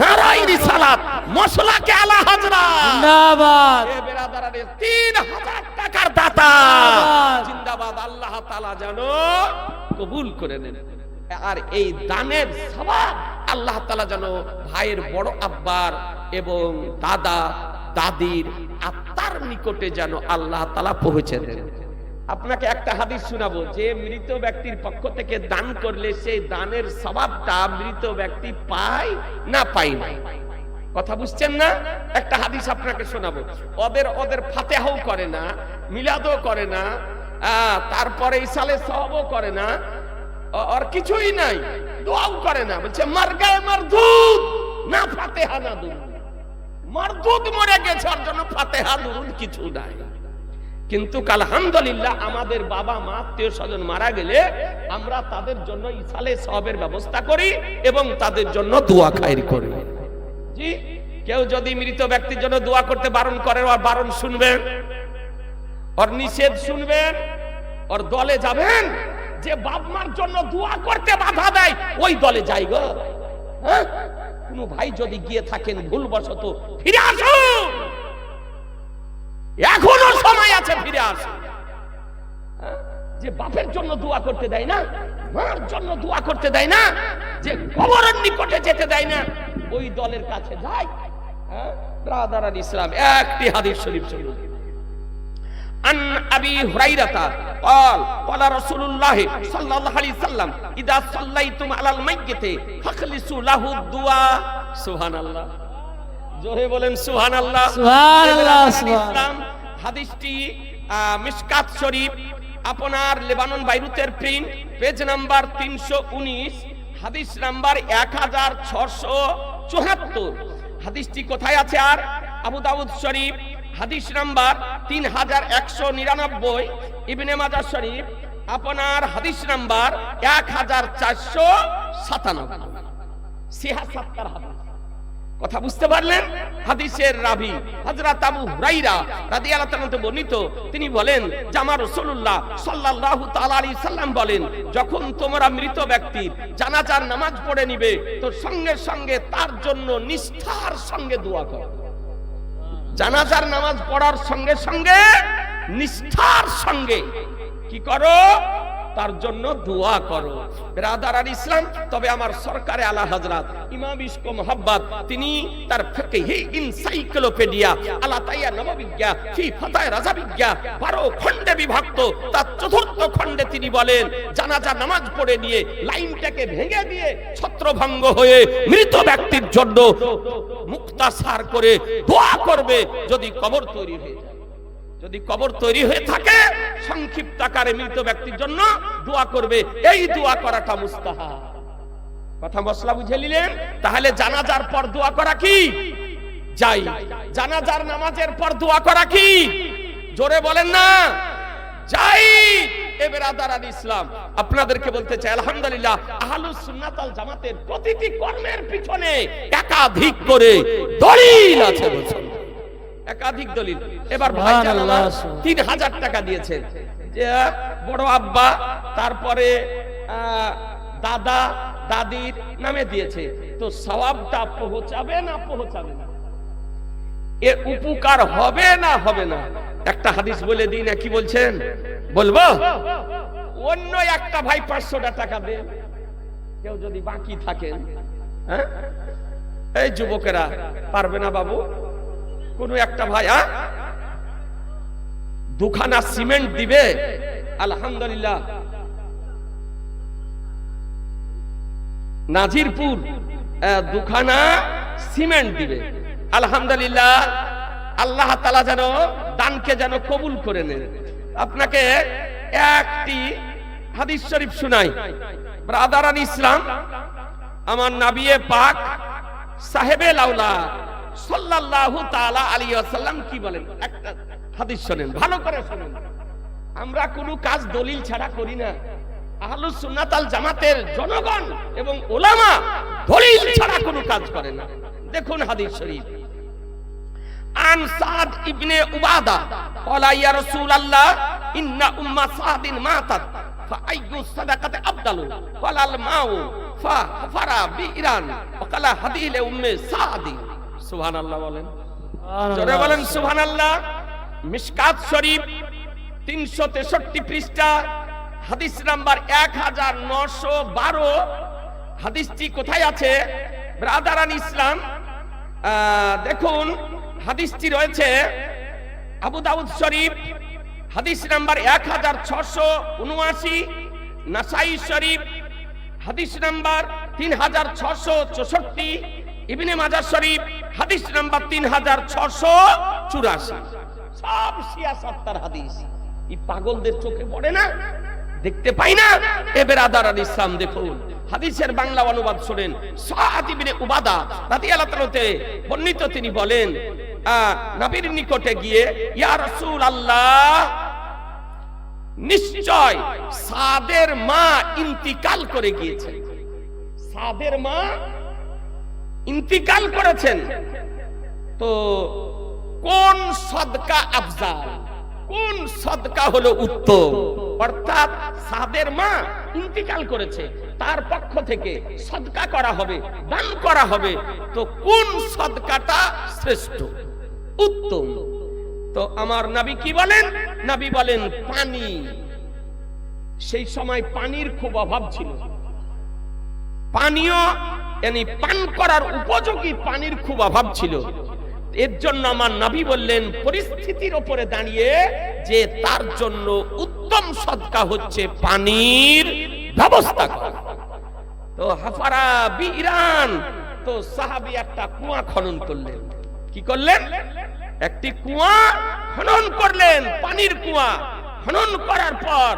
নারায়ে রিসালাত, মশলাকে আলা হযরত জিন্দাবাদ। এ বেরাদারারে 3000 টাকার দাতা জিন্দাবাদ। আল্লাহ তাআলা যেন কবুল করে নেন। আর এই দানের সওয়াব আল্লাহ তাআলা যেন ভাইয়ের বড় আব্বার এবং দাদা দাদির আত্মার নিকটে যেন আল্লাহ তাআলা পৌঁছে দেন। আপনাকে একটা হাদিস শোনাবো, যে মৃত ব্যক্তির পক্ষ থেকে দান করলে সেই দানের সওয়াবটা মৃত ব্যক্তি পায় না পায় না। কথা বুঝছেন না? একটা হাদিস আপনাকে শোনাবো। ওদের ফাতিহাও করে না, মিলাদও করে না, তারপরে ইসালে সওয়াবও করে না, আর কিছুই নাই, দোয়াও করে না। বলছে মারগায়ে মারদুদ, না ফাতিহা না দুরুদ। মারদুদ মরে গেছে, ওর জন্য ফাতিহা দুরুদ কিছু নাই। কিন্তু আলহামদুলিল্লাহ আমাদের বাবা মা আত্মীয় স্বজন মারা গেলে আমরা তাদের জন্য ইসালে সওয়াবের ব্যবস্থা করি এবং তাদের জন্য দোয়া খায়ের করি। জি, কেউ যদি মৃত ব্যক্তির জন্য দোয়া করতে বারণ করে, ওর বারণ শুনবেন, ওর নিষেধ শুনবেন, ওর দলে যাবেন। যে বাপ মার জন্য দোয়া করতে বাধা দেয় ওই দলে যাই গো। হ্যাঁ, কোন ভাই যদি গিয়ে থাকেন ভুলবশত ফিরে আসুন, এখনো সময় আছে, ফিরে আসুন। যে বাপের জন্য দোয়া করতে দেয় না, মার জন্য দোয়া করতে দেয় না, যে কবরের নিকটে যেতে দেয় না, ওই দলের কাছে যায়। ব্রাদার ইসলাম, একটি হাদিস শরীফ শুনুন। আন আবি হুরায়রা قال قال رسول الله صلى الله عليه وسلم اذا صليتم على الميت فاخلصوا له الدعاء। সুবহানাল্লাহ, জোরে বলেন সুবহানাল্লাহ। সুবহানাল্লাহ। ইসলাম হাদিসটি মিশকাত শরীফ, আপনার লেবানন বাইরুতের প্রিন্ট, পেজ নাম্বার 319, হাদিস নাম্বার 1674। হাদিসটি কোথায় আছে? আর আবু দাউদ শরীফ হাদিস নাম্বার 3199, ইবনে মাজাহ শরীফ আপনার হাদিস নাম্বার 1497। 76 হাদিস। কথা বুঝতে পারলেন? হাদিসের রাবি হযরত আবু হুরায়রা রাদিয়াল্লাহু তাআলা বর্ণিত, তিনি বলেন যে আমার রাসূলুল্লাহ সাল্লাল্লাহু তাআলা আলাইহি সাল্লাম বলেন, যখন তোমরা মৃত ব্যক্তির জানাজার নামাজ পড়ে নিবে তো সঙ্গে সঙ্গে তার জন্য নিষ্ঠার সঙ্গে দোয়া করো। জানাজার নামাজ পড়ার সঙ্গে সঙ্গে নিষ্ঠার সঙ্গে কি করো, তার জন্য দোয়া করো। বিরাদারান ইসলাম, তবে আমার সরকারে আলা হযরত ইমাম ইশক মোহাব্বত, তিনি তার ফিকহি এনসাইক্লোপিডিয়া আলা তাইয়া নববিজ্ঞা ফি ফাতায় রাজাবিজ্ঞা 12 খণ্ডে বিভক্ত, তার চতুর্থ খণ্ডে তিনি বলেন, জানাজা নামাজ পড়ে নিয়ে লাইনটাকে ভেঙে দিয়ে ছত্রভঙ্গ হয়ে মৃত ব্যক্তির জন্য মুক্তাসার করে দোয়া করবে যদি কবর তৈরি হয়ে যায়। যদি কবর তৈরি হয়ে থাকে, সংক্ষিপ্ত আকারে মৃত ব্যক্তির জন্য দোয়া করবে। এই দোয়া করাটা মুস্তাহাব। কথা মশলা বুঝে নিলেন? তাহলে জানাজার পর দোয়া করা কি যাই, জানাজার নামাজের পর দোয়া করা কি, জোরে বলেন না, যাই। এ বিরাদারান ইসলাম, আপনাদেরকে বলতে চাই, আলহামদুলিল্লাহ আহলুস সুন্নাত ওয়াল জামাতের প্রতিটি কর্মের পিছনে একাধিক করে দলিল আছে। বলছেন একাধিক দলিল। এবার ভাইজান আমার 3000 টাকা দিয়েছেন, যে বড় আব্বা, তারপরে দাদা দাদির নামে দিয়েছে, তো সওয়াবটা পৌঁছাবে না পৌঁছাবে না, এর উপকার হবে না হবে না? একটা হাদিস বলে দিই না, কি বলছেন বলবো? অন্য একটা ভাই 500 টাকা দেন, কেউ যদি বাকি থাকেন। হ্যাঁ, এই যুবকেরা পারবে না বাবু? কোন একটা ভাই দুখানা সিমেন্ট দিবে, আলহামদুলিল্লাহ নাজিরপুর দুখানা সিমেন্ট দিবে, আলহামদুলিল্লাহ আল্লাহ তাআলা যেন দানকে যেন কবুল করে নেন। আপনাকে একটি হাদিস শরীফ শুনাই। ব্রাদারান ইসলাম, আমার নবিয়ে পাক সাহেবে লাউলা সাল্লাল্লাহু তাআলা আলাইহি ওয়াসাল্লাম কি বলেন, একটা হাদিস শুনেন, ভালো করে শুনেন। আমরা কোনো কাজ দলিল ছাড়া করি না। আহলুস সুন্নাত ওয়াল জামাতের জনগণ এবং উলামা দলিল ছাড়া কোনো কাজ করে না। দেখুন হাদিস শরীফ, আন সাদ ইবনে উবাদা ক্বালা ইয়া রাসূলুল্লাহ ইন্না উম্মা সাদিন মাতাত ফাআইয়ু সাদাকাতি আফদালু ক্বালা আল মাউ ফারা বিইরান ক্বালা হাদিলে উম্মে সাদি। সুবহানাল্লাহ বলেন, জোরে বলেন সুবহানাল্লাহ। মিশকাত শরীফ 363 পৃষ্ঠা, হাদিস নাম্বার 1912। হাদিসটি কোথায় আছে ব্রাদারান ইসলাম? দেখুন হাদিসটি রয়েছে আবু দাউদ শরীফ হাদিস নাম্বার 1679, নাসাই শরীফ হাদিস নাম্বার 3664, ইবনে মাজাহ শরীফ হাদিস নাম্বার 3684। সব শিয়া সত্তার হাদিস। এই পাগলদের চোখে পড়ে না, দেখতে পাই না? এ বিরাদারান ইসলাম, দেখুন হাদিসের বাংলা অনুবাদ শুনেন। সাদ ইবনে উবাদা রাদিয়াল্লাহু তাআলা বর্ণিত, তিনি বলেন নবীর নিকটে গিয়ে, ইয়া রাসূলুল্লাহ, নিশ্চয় সাদের মা ইন্তিকাল করে গিয়েছেন। সাদের মা ইন্তিকাল করেছেন, তো কোন সদকা আফজাল, কোন সদকা হলো উত্তম? অর্থাৎ সাদের মা ইন্তিকাল করেছে, তার পক্ষ থেকে সদকা করা হবে, দান করা হবে, তো কোন সদকাটা শ্রেষ্ঠ উত্তম? তো আমার নবী কি বলেন? নবী বলেন পানি। সেই সময় পানির খুব অভাব ছিল, পানীয় মানে পান করার উপযোগী পানির খুব অভাব ছিল। এর জন্য আমার নবী বললেন পরিস্থিতির উপরে দাঁড়িয়ে যে তার জন্য উত্তম সদকা হচ্ছে পানির ব্যবস্থা করা। তো হাফারা বিইরান, তো সাহাবী একটা কুয়া খনন করলেন। কি করলেন? একটি কুয়া খনন করলেন, পানির কুয়া খনন করার পর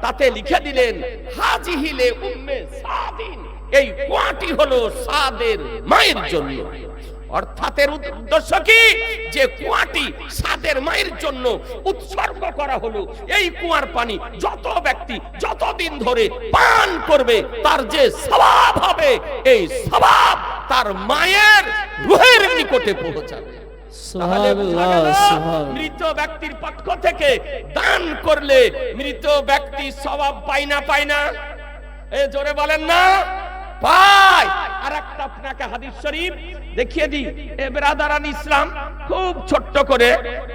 তাতে লিখে দিলেন হাজিহিলে উম্মে সাদিন, এই কুয়াটি হলো সাদের মায়ের জন্য। অর্থাৎ এর উদ্দেশ্য কি? যে কুয়াটি সাদের মায়ের জন্য উৎসর্গ করা হলো। এই কুয়ার পানি যত ব্যক্তি যতদিন ধরে পান করবে, তার যে সওয়াব হবে, এই সওয়াব তার মায়ের রূহের নিকটে পৌঁছাবে। মৃত ব্যক্তির পক্ষ থেকে দান করলে মৃত ব্যক্তি সওয়াব পায় না পায় না? এ জোরে বলেন না, পায়। আর একটা আপনাকে হাদিস শরীফ দেখিয়ে দিই। এ বিরাদারান ইসলাম, খুব ছোট্ট করে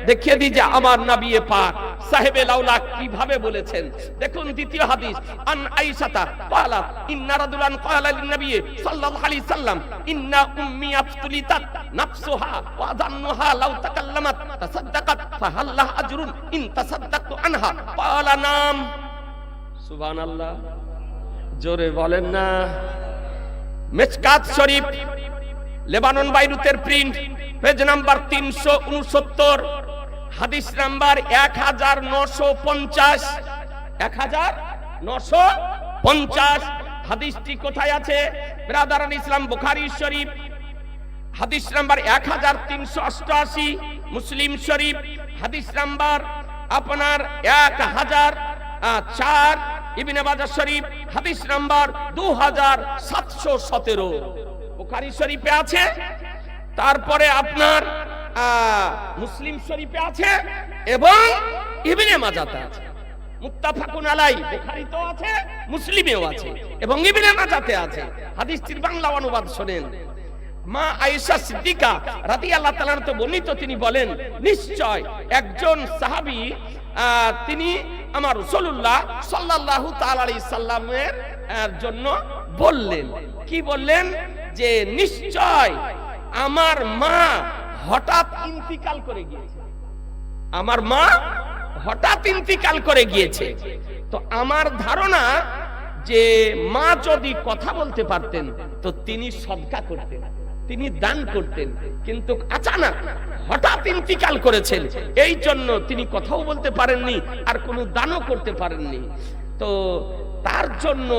দেখিয়ে দিই যে আমার নবী পাক সাহেবে লাউলা কিভাবে বলেছেন। দেখুন দ্বিতীয় হাদিস, আন আয়েশাতা ক্বালাত ইন্না রাজুলান ক্বালা লিন নবী সাল্লাল্লাহু আলাইহি সাল্লাম ইন্না উম্মি আফতুলিতাত নাফসুহা ওয়া যান্নুহা লাউ তাকাল্লামাত তাসাদ্দাকাত ফাহাল্লাহ আজরুন ইন তাসাদ্দাকতু আনহা ক্বালা নাম। সুবহানাল্লাহ, জোরে বলেন না। মিশকাত শরীফ, লেবানন বাইরুতের প্রিন্ট, পেজ নাম্বার 369, হাদিস নাম্বার 1950। 1950 হাদিসটি কোথায় আছে? ব্রাদারান ইসলাম বুখারী শরীফ, হাদিস নাম্বার 1388, মুসলিম শরীফ হাদিস নাম্বার আপনার 1004, ইবনে মাজাহ শরীফ হাদিস নাম্বার 2717, বুখারী শরীফে আছে। তারপরে আপনার মুসলিম শরীফে আছে এবং ইবনে মাজাহতে আছে। মুত্তাফাকুন আলাই, বুখারীতে আছে, মুসলিমেও আছে এবং ইবনে মাজাহতে আছে। হাদিসটির বাংলা অনুবাদ শুনেন। মা আয়েশা সিদ্দিকা রাদিয়াল্লাহু তাআলা আনহা বর্ণিত, তিনি বলেন, নিশ্চয় একজন সাহাবী তিনি আমার রাসূলুল্লাহ সাল্লাল্লাহু তাআলা আলাইহি সাল্লামের জন্য বললেন। কি বললেন? যে নিশ্চয় আমার মা হঠাৎ ইন্তিকাল করে গিয়েছে। আমার মা হঠাৎ ইন্তিকাল করে গিয়েছে। তো আমার ধারণা যে মা যদি কথা বলতে পারতেন তো তিনি সদকা করতেন, তিনি দান করতেন, কিন্তু আচানক হঠাৎ ইন্তিকাল করেছেন, এই জন্য তিনি কথাও বলতে পারেননি আর কোনো দানও করতে পারেননি। তো তার জন্য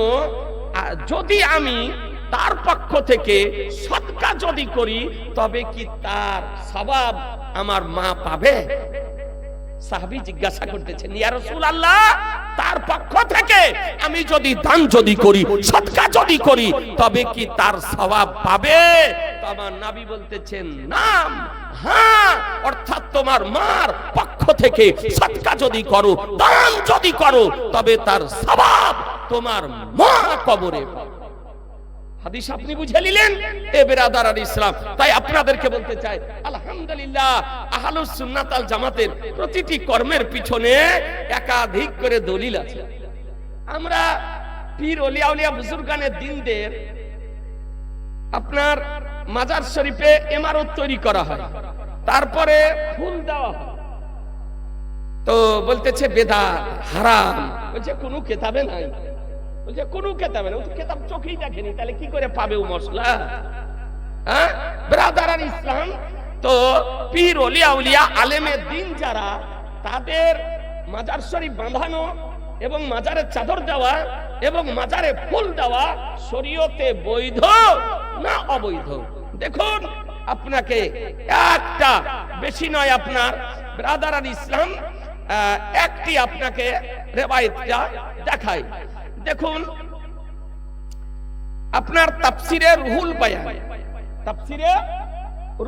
যদি আমি তার পক্ষ থেকে সদকা যদি করি তবে কি তার সওয়াব আমার মা পাবে? সাহাবী জিজ্ঞাসা করতেছেন, ইয়া রাসূলুল্লাহ, তার পক্ষ থেকে আমি যদি দান যদি করি, সদকা যদি করি, তবে কি তার সওয়াব পাবে? তো আমার নবী বলতেছেন, নাম, হ্যাঁ, অর্থাৎ তোমার মার পক্ষ থেকে সদকা যদি করো, দান যদি করো, তবে তার সওয়াব তোমার মা কবরে পাবে। হাদিস আপনি বুঝে নিলেন এ বেরাদারান ইসলাম। তাই আপনাদেরকে বলতে চাই, আলহামদুলিল্লাহ, আহলুস সুন্নাত আল জামাতের প্রতিটি কর্মের পিছনে একাধিক করে দলিল আছে। আমরা পীর ওলিয়া উলিয়া বুজুর্গানের দিনদের আপনার মাজার শরীফে ইমারত তৈরি করা হয়, তারপরে ফুল দেওয়া হয়, তো বলতেছে বেদাত, হারাম। বলছে কোনো কিতাবে নাই, বলছে কোন কেতাবে না, ও তো কেতাব চোখেই দেখেনি, তাহলে কি করে পাবে ও মশলা? হ্যাঁ ব্রাদারান ইসলাম, তো পীর ওলিয়া উলিয়া আলেমে দিন যারা, তাদের মাজার শরীফ বাঁধানো এবং মাজারে চাদর দেওয়া এবং মাজারে ফুল দেওয়া শরীয়তে বৈধ না অবৈধ? দেখুন, আপনাকে একটা বেশি নয়, আপনার ব্রাদারান ইসলাম একটি আপনাকে রিওয়ায়াতটা দেখাই। দেখুন, আপনার তাফসিরে রুহুল বায়ান, তাফসিরে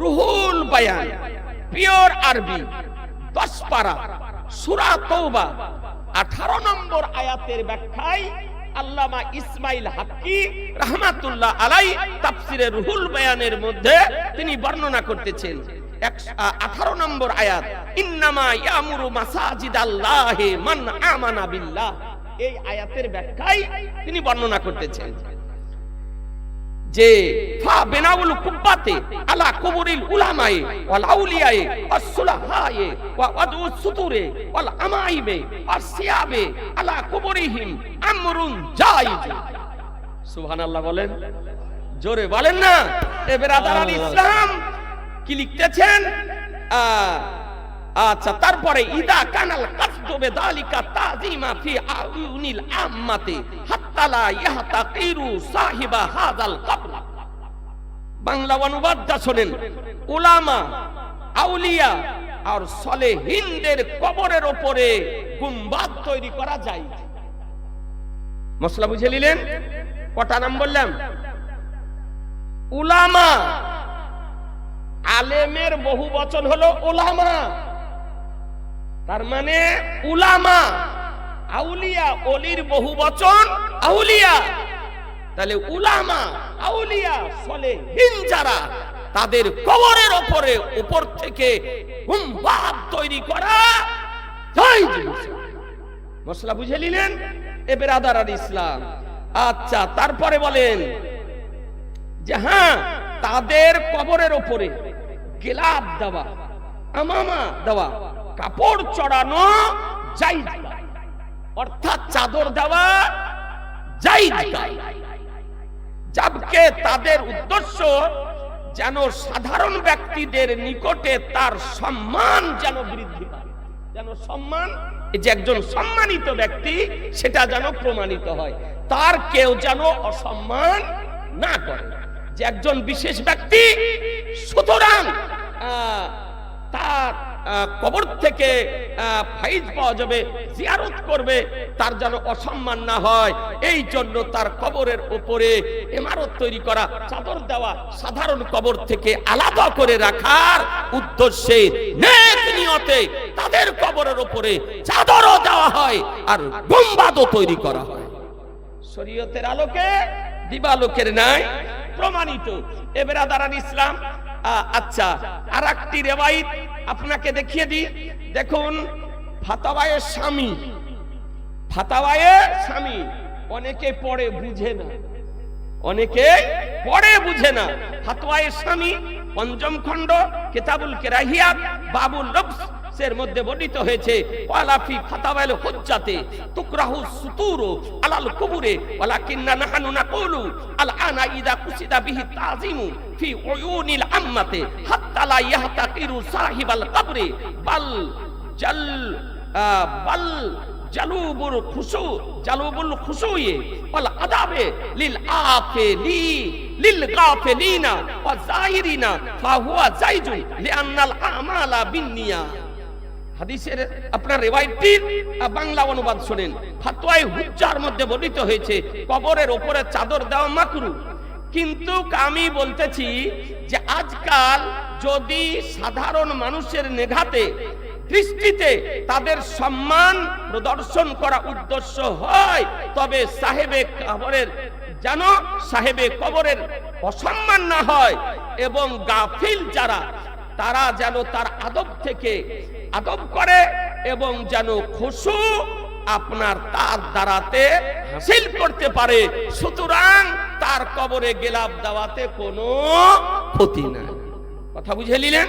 রুহুল বায়ান, পিওর আরবি, 10 পারা, সূরা তওবা 18 নম্বর আয়াতের ব্যাখ্যায় আল্লামা ইসমাইল হাক্কি রাহমাতুল্লাহ আলাই তাফসিরে রুহুল বায়ানের মধ্যে তিনি বর্ণনা করতেছেন। 18 নম্বর আয়াত, ইন্নামা ইয়ামুরু মাসাজিদাল্লাহি মান আমানা বিল্লাহ, এই আয়াতের ব্যাখ্যায় তিনি বর্ণনা করতেছেন যে ফা বিনাউল কুব্বাতে আলা কুবুরিল উলামায়ে ওয়াল আউলিয়ায়ে ওয়াস সুলাহায়ে ওয়া ওয়াদুস সুতুরে ওয়াল আমাইবে ওয়াস সিয়াবে আলা কুবুরিহিম আমরুন জায়েজ। সুবহানাল্লাহ বলেন, জোরে বলেন না। এ বেরাদারান ইসলাম কি লিখতেছেন? আচ্ছা, তারপরে ইদা কানাল কাসদু বিযালিকা তাযীমা ফি আউনিল আম্মাতি হাত্তা লা ইয়াহতাকিরু সাহিবা হাযাল কবর। বাংলা অনুবাদটা শুনেন, উলামা, আউলিয়া আর সলেহিনদের কবরের উপরে গুম্বাদ তৈরি করা যায়। মশলা বুঝে নিলেন? কটা নাম বললাম? উলামা, আলেমের বহু বচন হলো উলামা, তার মানে উলামা। আউলিয়া, ওলির বহু বচন আউলিয়া, তাহলে উলামা, আউলিয়া, সলেহিন যারা, তাদের কবরের উপর থেকে গুম্বাদ তৈরি করা জায়েজ। মশলা বুঝে নিলেন এ বেরাদার আল ইসলাম। আচ্ছা, তারপরে বলেন যে হ্যাঁ, তাদের কবরের উপরে গিলাফ দেওয়া, আমামা দেওয়া, কাপড় চড়ানো জায়েজ, অর্থাৎ চাদর দেওয়া জায়েজ। যাবকে তাদের উদ্দেশ্য যেন সাধারণ ব্যক্তিদের নিকটে তার সম্মান যেন বৃদ্ধি পায়, যেন সম্মান, যে একজন সম্মানিত ব্যক্তি সেটা যেন প্রমাণিত হয়, তার কেউ যেন অসম্মান না করে, যে একজন বিশেষ ব্যক্তি, সুতরাং তার কবর থেকে ফাইজ পাওয়া যাবে, জিয়ারত করবে, তার যেন অসম্মান না হয়, এই জন্য তার কবরের উপরে ইমারত তৈরি করা, চাদর দেওয়া, সাধারণ কবর থেকে আলাদা করে রাখার উদ্দেশ্যে নেক নিয়তে তাদের কবরের উপরে চাদরও দেওয়া হয় আর গুম্বাদও তৈরি করা হয়। শরীয়তের আলোকে, দিবালোকের নাই প্রমাণিত। এ বেরাদার আল ইসলাম। আচ্ছা, আর একটি রিওয়ায়াত আপনাকে দেখিয়ে দিই। দেখুন, ফাতাওয়ায়ে শামী, ফাতাওয়ায়ে শামী অনেকে পড়ে বুঝে না, অনেকে পড়ে বুঝে না। ফাতওয়ায়ে শামী পঞ্চম খণ্ড কিতাবুল কিরাহিয়াত বাবুল লবস এর মধ্যে বর্ণিত হয়েছে, ওয়ালা ফি ফাতাওয়াল হুজ্জাতে তুকরাহু সুতুরু আলাল কুবুরে ওয়ালাকিন্না নাহনু নাকুলু আল আনা ইদা কুসিদা বিহি তাযিমু ফি উয়ুনিল আম্মাতে হাত্তা লা ইয়াহতাকিরু সাহিবাল কবরে বাল জালুবুল খুশুয়ে ওয়াল আদাবে লিল গাফিলিনা ওয়া যাহিরিনা ফাহুয়া জাইজুন লিআন্নাল আমালা বিন্নিয়াত। হাদিসের আপনার রিওয়ায়াতটির বাংলা অনুবাদ শুনেন। ফাতওয়ায়ে হুজ্জার মধ্যে বর্ণিত হয়েছে কবরের উপরে চাদর দেওয়া মাকরুহ, কিন্তু আমি বলতেছি যে আজকাল যদি সাধারণ মানুষের নেঘাতে দৃষ্টিতে তাদের সম্মান প্রদর্শন করা উদ্দেশ্য হয়, তবে সাহেবে কবরের যেন সাহেবে কবরের অসম্মান না হয়, এবং গাফিল যারা তারা যেন তার আদব থেকে আদব করে, এবং যেন খুশু আপনার তার দ্বারাতে হাসিল করতে পারে। সুতরাং তার কবরে গিলাফ দেওয়াতে কোনো ক্ষতি নাই। কথা বুঝে নিলেন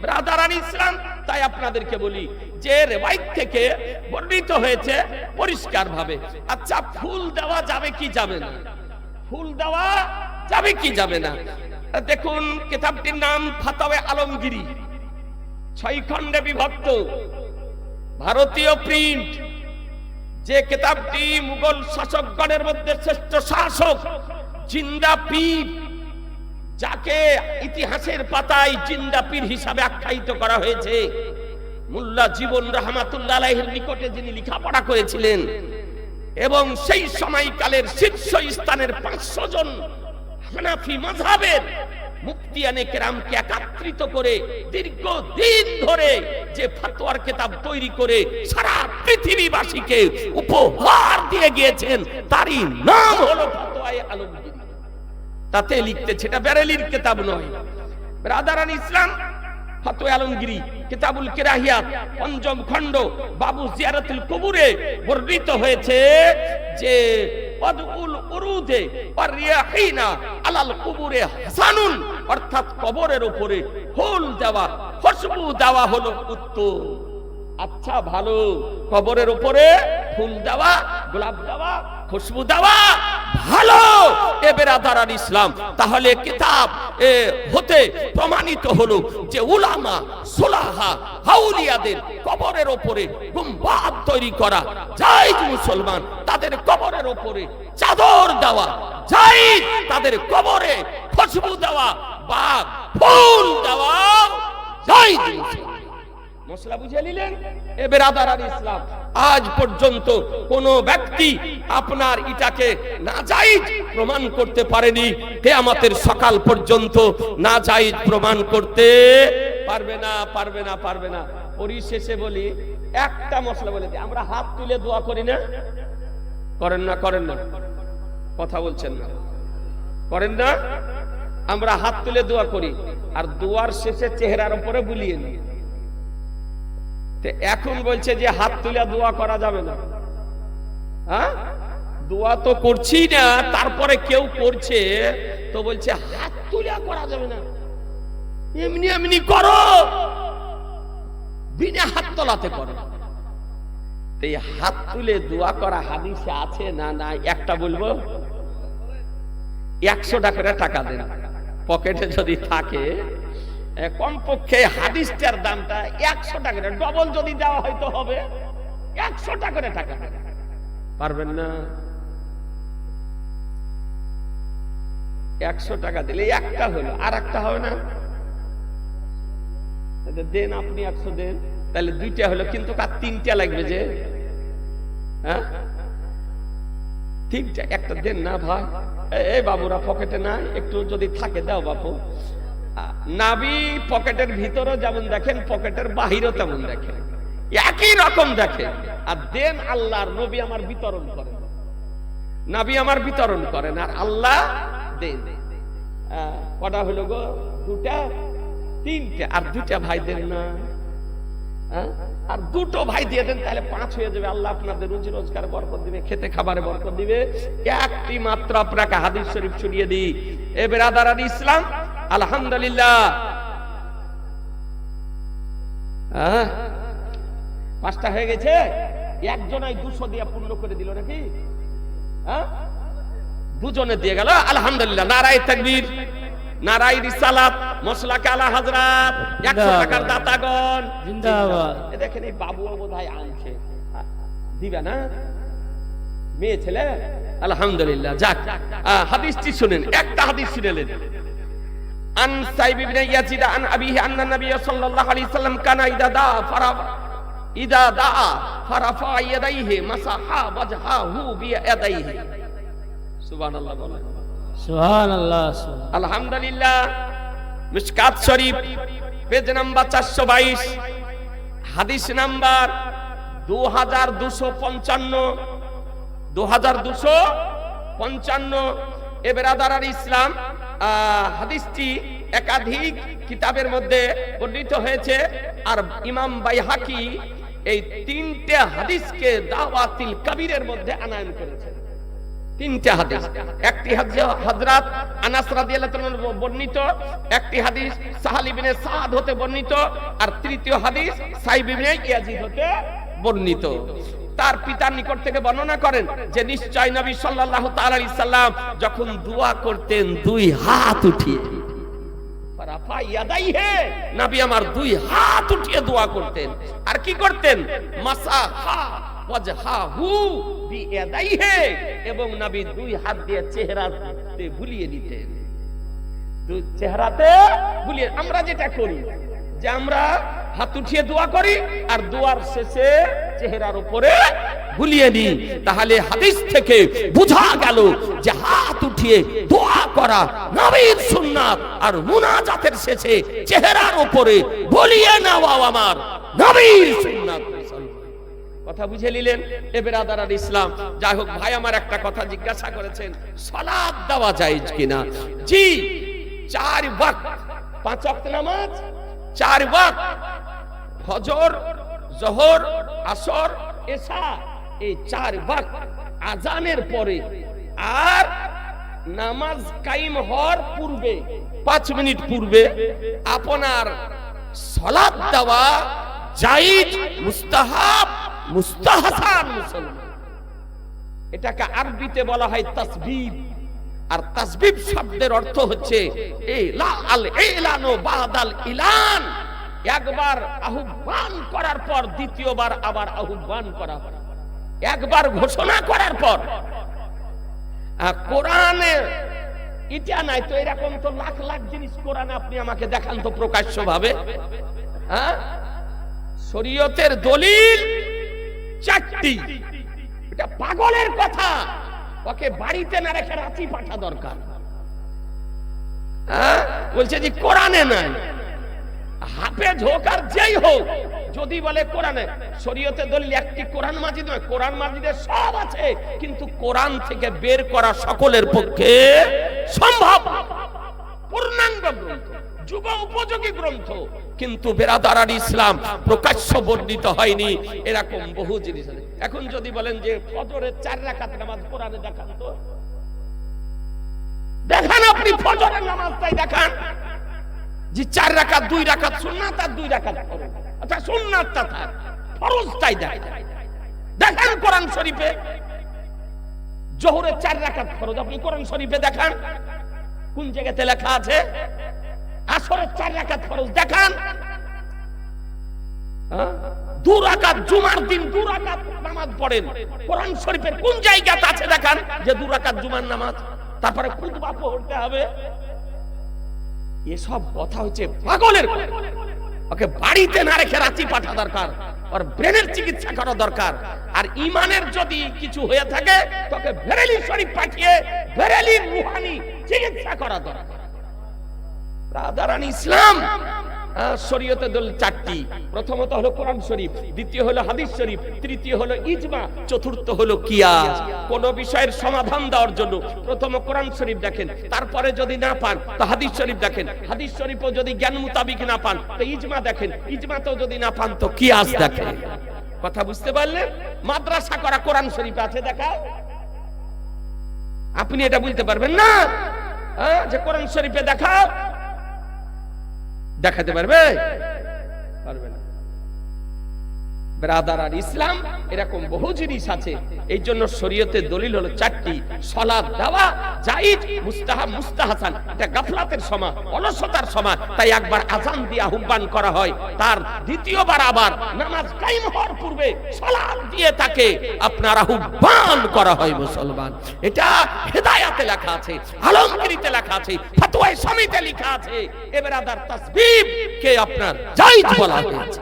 ব্রাদার আল ইসলাম? তাই আপনাদেরকে বলি যে রিওয়ায়াত থেকে বর্ণিত হয়েছে পরিষ্কার ভাবে। আচ্ছা, ফুল দেওয়া যাবে কি যাবে না? ফুল দেওয়া যাবে কি যাবে না? দেখুন, কিতাবটির নাম ফাতাওয়ে আলমগীরি, 6 খণ্ডে বিভক্ত, ভারতীয় প্রিন্ট। যে কিতাবটি মুঘল শাসকগণের মধ্যে শ্রেষ্ঠ শাসক জিন্দা পীর, যাকে ইতিহাসের পাতায় জিন্দা পীর হিসাবে আখ্যায়িত করা হয়েছে, মুল্লা জীবন রহমাতুল্লাহ আলাইহির নিকটে যিনি লেখাপড়া করেছিলেন, এবং সেই সময়কালের শীর্ষ স্থানের 500 জন হানাফি মাযহাবের মুফতিয়ানে কেরামকে একত্রিত করে দীর্ঘদিন ধরে যে ফতোয়ার কিতাব তৈরি করে সারা পৃথিবীবাসীকে উপহার দিয়ে গিয়েছেন, তারই নাম হলো ফাতওয়ায়ে আলমগীরি। তাতে লিখতেছে, এটা বেরেলির কিতাব নয় ব্রাদার আল ইসলাম। ফাতওয়ায়ে আলমগীরি কিতাবুল কিরাহিয়াত পঞ্চম খণ্ড বাবু জিয়ারাতুল কুবুরে বর্ণিত হয়েছে যে ওয়াদউল উরুদে ওয়া রিয়াহিনা আলাল কুবুরে হাসানুন, অর্থাৎ কবরের উপরে ফুল দেওয়া, খুশবু দেওয়া হলো উত্তম। আচ্ছা, ভালো, কবরের উপরে ফুল দেওয়া, গোলাপ দেওয়া, খুশবু দেওয়া ভালো। এ বেরাদার আল ইসলাম, তাহলে কিতাব হতে প্রমাণিত হলো যে উলামা সুলাহা আউলিয়াদের কবরের উপরে গুম্বাদ তৈরি করা জায়েজ। মুসলমান তাদের কবরের উপরে চাদর দেওয়া জায়েজ, তাদের কবরে খুশবু দেওয়া বা ফুল দেওয়া জায়েজ। মশলা বুঝে নিলেন এ বেরাদার আল ইসলাম? আজ পর্যন্ত কোন ব্যক্তি আপনার এটাকে নাজায়েজ প্রমাণ করতে পারেনি, কিয়ামতের সকাল পর্যন্ত নাজায়েজ প্রমাণ করতে পারবে না, পারবে না, পারবে না। পরিশেষে বলি, একটা মশলা বলে দিই, আমরা হাত তুলে দোয়া করি না? করেন না? করেন না? কথা বলছেন না? করেন না? আমরা হাত তুলে দোয়া করি। আর দুয়ার শেষে চেহারার উপরে বুলিয়ে নিয়ে। এখন বলছে যে হাত তুলে দোয়া করা যাবে না। হ্যাঁ, দোয়া তো করছি না, তারপরে কেউ করছে তো বলছে হাত তুলে করা যাবে না, এমনি এমনি করো, বিনা হাত তোলাতে করো। এই হাত তুলে দোয়া করা হাদিসে আছে না না? একটা বলবো, 100 টাকা দেন পকেটে যদি থাকে, কমপক্ষে হাদিসটার দামটা 100 টাকা, ডবল যদি দেওয়া হয়তো হবে 100 টাকা। পারবেন না? 100 টাকা দিলে একটা হলো, আর একটা হবে না? দেন আপনি 100 দেন, তাহলে 2টা হলো, কিন্তু আর 3টা লাগবে যে। হ্যাঁ, ঠিক, একটা দেন না ভাই। এই বাবুরা পকেটে না, একটু যদি থাকে দাও বাপু। নাবি পকেটের ভিতরে যেমন দেখেন, পকেটের বাহিরও তেমন দেখেন, একই রকম দেখেন। আর দেন আল্লাহর নবী আমার বিতরণ করেন, নবী আমার বিতরণ করেন, আর আল্লাহ দেন। কটা হলো গো? 2টা, 3টা, আর 2টা ভাই দেন না। আর 2টো ভাই দিয়ে দেন, তাহলে 5 হয়ে যাবে। আল্লাহ আপনাদের রুজি রোজগার বরকত দিবে, খেতে খাবারে বরকত দিবে। একটি মাত্র আপনাকে হাদিস শরীফ শুনিয়ে দিই। এ বেরাদারান ইসলাম, আলহামদুলিল্লাহ 5টা হয়ে গেছে। একজনাই 200 দিয়ে পূর্ণ করে দিল নাকি? দুজনে দিয়ে গেল, আলহামদুলিল্লাহ। নারায়ে তাকবীর, নারায়ে রিসালাত, মসলাকে আলা হযরত, 100 টাকার দাতাগণ জিন্দাবাদ। দেখেন এই বাবুও বোধহয় আনছে, দিবা না? মেয়ে ছেলে, আলহামদুলিল্লাহ। যাক, হাদিসটি শুনেন, একটা হাদিস শুনেলেন। আন সাইব ইবনে ইয়াজিদ আন আবিহি আন্না নবী সাল্লাল্লাহু আলাইহি সাল্লাম কানা ইদা দাআ ফারাফা ইয়াদাইহি মাসাহা ওয়াজহাহু বিয়াদাইহি। সুবহানাল্লাহ বলেন। সুবহানাল্লাহ। আলহামদুলিল্লাহ। মিশকাত শরীফ, পেজ নাম্বার 422, হাদিস নাম্বার 2255। এ বেরাদারান ইসলাম, হাদিসটি একাধিক কিতাবের মধ্যে বর্ণিত হয়েছে। আর ইমাম বাইহাকি এই 3টে হাদিসকে দাওয়াতুল কবিরের মধ্যে আনয়ন করেছেন। 3টে হাদিস, একটি হাদিস হযরত আনাস রাদিয়াল্লাহু আনহু বর্ণিত, একটি হাদিস সাহাল ইবনে সাদ হতে বর্ণিত, আর তৃতীয় হাদিস সাইব ইবনে ইয়াজিদ হতে বর্ণিত। তার পিতার নিকট থেকে বর্ণনা করেন যে নিশ্চয় নবী সাল্লাল্লাহু তাআলা আলাইহি সাল্লাম যখন দোয়া করতেন 2 হাত উঠিয়ে, ফারাফা ইয়াদাইহি, নবী আমার 2 হাত উঠিয়ে দোয়া করতেন। আর কি করতেন? মাসাহা ওয়াজহাহু বিয়াদাইহি, এবং নবী 2 হাত দিয়ে চেহারাতে বুলিয়ে নিতেন। চেহারাতে বুলিয়ে, আমরা যেটা করি যে আমরা হাত উঠিয়ে দোয়া করি আর দোয়ার শেষে চেহারার উপরে বুলিয়ে নিই। তাহলে হাদিস থেকে বোঝা গেল যে হাত উঠিয়ে দোয়া করা নবীর সুন্নাত, আর মুনাজাতের শেষে চেহারার উপরে বুলিয়ে নেওয়া আমার নবীর সুন্নাত। কথা বুঝে নিলেন? এ বেরাদারান ইসলাম, যাই হোক, ভাই আমার একটা কথা জিজ্ঞাসা করেছেন, সালাত দেওয়া জায়েজ কিনা? জি, 4 ওয়াক্ত, 5 ওয়াক্ত নামাজ, 4 ওয়াক্ত, ফজর, যোহর, আসর, এশা, এই 4 ওয়াক্ত আজানের পরে আর নামাজ কায়েম হওয়ার পূর্বে 5 মিনিট পূর্বে আপনার সালাত দেওয়া জায়েজ, মুস্তাহাব, মুস্তাহসান মুসলমান। এটাকে আরবিতে বলা হয় তাসবিব। আর তাসবিব শব্দের অর্থ হচ্ছে ইলানু বাদাল ইলান, একবার আহ্বান করার পর দ্বিতীয়বার আবার আহ্বান করা, একবার ঘোষণা করার পর। কোরআনে এটা নাই তো, এরকম তো লাখ লাখ জিনিস কোরআনে আপনি আমাকে দেখান তো প্রকাশ্য ভাবে। শরীয়তের দলিল 4টি, এটা পাগলের কথা, ওকে বাড়িতে না রেখে রাঁচি পাঠা দরকার। বলছে যে কোরআনে নাই, হাফেজ হোক আর যেই হোক, যদি বলে কোরআনে, শরীয়তের দলিল একটি কোরআন মাজিদ নয়, কোরআন মাজিদে সব আছে, কিন্তু কোরআন থেকে বের করা সকলের পক্ষে সম্ভব। পূর্ণাঙ্গ গ্রন্থ, যুগ উপযোগী গ্রন্থ, কিন্তু বেরাদার আল ইসলাম প্রকাশ্য বর্ণিত হয়নি। এরকম বহু জিনিস আছে। এখন যদি বলেন যে ফজরের 4 রাকাত নামাজ কোরআনে দেখান, তো দেখান, আপনি ফজরের নামাজটাই দেখান যে 4 রাকাত, 2 রাকাত সুন্নাত আর 2 রাকাত ফরজ। আচ্ছা সুন্নাতটা থাক, ফরজটাই দেখান কোরআন শরীফে। জোহরের 4 রাকাত ফরজ আপনি কোরআন শরীফে দেখান, কোন জায়গাতে লেখা আছে? আসরের 4 রাকাত ফরজ দেখান। 2 রাকাত জুমার দিন 2 রাকাত নামাজ পড়েন, কোরআন শরীফের কোন জায়গাতে আছে দেখান যে 2 রাকাত জুমার নামাজ। তারপরে খুতবা পড়তে হবে। এসব কথা হচ্ছে পাগলের কথা। ওকে বাড়িতে না রেখে রাঁচি পাঠা দরকার, আর ব্রেনের চিকিৎসা করা দরকার। আর ইমানের যদি কিছু হয়ে থাকে তোকে বেরেলি শরীফ পাঠিয়ে বেরেলির রুহানি চিকিৎসা করা দরকার। রাদারান ইসলাম শরীয়তে দল 4টি। প্রথমত হলো কোরআন শরীফ, দ্বিতীয় হলো হাদিস শরীফ, তৃতীয় হলো ইজমা, চতুর্থ হলো কিয়াস। কোন বিষয়ের সমাধান দেওয়ার জন্য প্রথম কোরআন শরীফ দেখেন, তারপরে যদি না পান তো হাদিস শরীফ দেখেন, হাদিস শরীফও যদি জ্ঞান মোতাবিক না পান তো ইজমা দেখেন, ইজমাতেও যদি না পান তো কিয়াস দেখেন। কথা বুঝতে পারলেন? মাদ্রাসা করা কোরআন শরীফ আছে দেখাও। আপনি এটা বুঝতে পারবেন না যে কোরআন শরীফে দেখাও, দেখাতে পারবে? পারবে না। ব্রাদার আর ইসলাম এরকম বহু জিনিস আছে। এই জন্য শরীয়তের দলিল হলো 4টি। সালাত দেওয়া জায়েজ, মুস্তাহাব, মুস্তাহাসান। এটা গাফলাতের সময়, অলসতার সময়, তাই একবার আযান দিয়ে আহ্বান করা হয়, তার দ্বিতীয়বার আবার নামাজ কায়েম হওয়ার পূর্বে সালাত দিয়ে তাকে আপনার আহ্বান করা হয় মুসলমান। এটা হেদায়েতে লেখা আছে, আলমগীরিতে লেখা আছে, ফতোয়ায়ে শামিতে লেখা আছে। এ ব্রাদার তাসবিব কে আপনার জায়েজ বলা হয়েছে।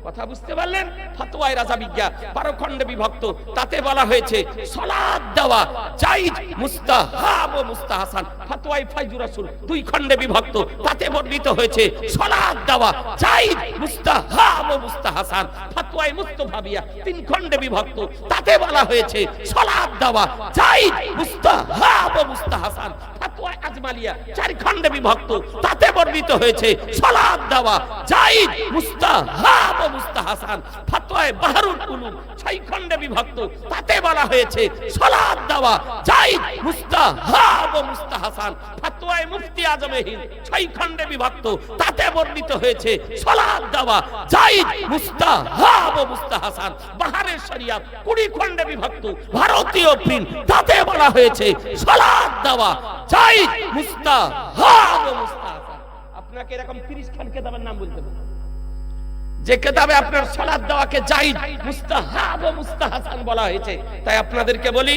কথা বুঝতে পারলেন? ফতোয়ায়ে রাজাবিজ্ঞা 12 খণ্ডে বিভক্ত, তাতে বলা হয়েছে সালাত দেওয়া জায়েজ, মুস্তাহাব ও মুস্তাহাসান। ফতোয়ায়ে ফায়জুর রাসূল 2 খণ্ডে বিভক্ত, তাতে বর্ণিত হয়েছে সালাত দেওয়া জায়েজ, মুস্তাহাব ও মুস্তাহাসান। ফতোয়ায়ে মুস্তাফাবিয়া 3 খণ্ডে বিভক্ত, তাতে বলা হয়েছে সালাত দেওয়া জায়েজ, মুস্তাহাব ও মুস্তাহাসান। ফতোয়ায়ে আজমালিয়া 4 খণ্ডে বিভক্ত, তাতে বর্ণিত হয়েছে সালাত দেওয়া জায়েজ, মুস্তাহাব ও মুস্তাহাসান। ফতোয়ায়ে বাহরুল উলুম 6 খণ্ডে বিভক্ত, তাতে বলা হয়েছে সালাত দেওয়া জায়েজ, মুস্তাহাব ও মুস্তাহাসান। ফতোয়ায়ে মুফতি আজমে হিন্দ 6 খণ্ডে বিভক্ত, তাতে বর্ণিত হয়েছে সালাত দেওয়া জায়েজ, মুস্তাহাব ও মুস্তাহাসান। বাহারের শরিয়াত 20 খণ্ডে বিভক্ত, ভারতীয় প্রিন্ট, তাতে বলা হয়েছে সালাত দেওয়া জায়েজ, মুস্তাহাব ও মুস্তাহাসান। আপনাকে এরকম 30 খান কিতাবের নাম বলতে হবে যে কিতাবে আপনার সালাত দেওয়াকে জায়েজ, মুস্তাহাব ও মুস্তাহাসান বলা হয়েছে। তাই আপনাদেরকে বলি,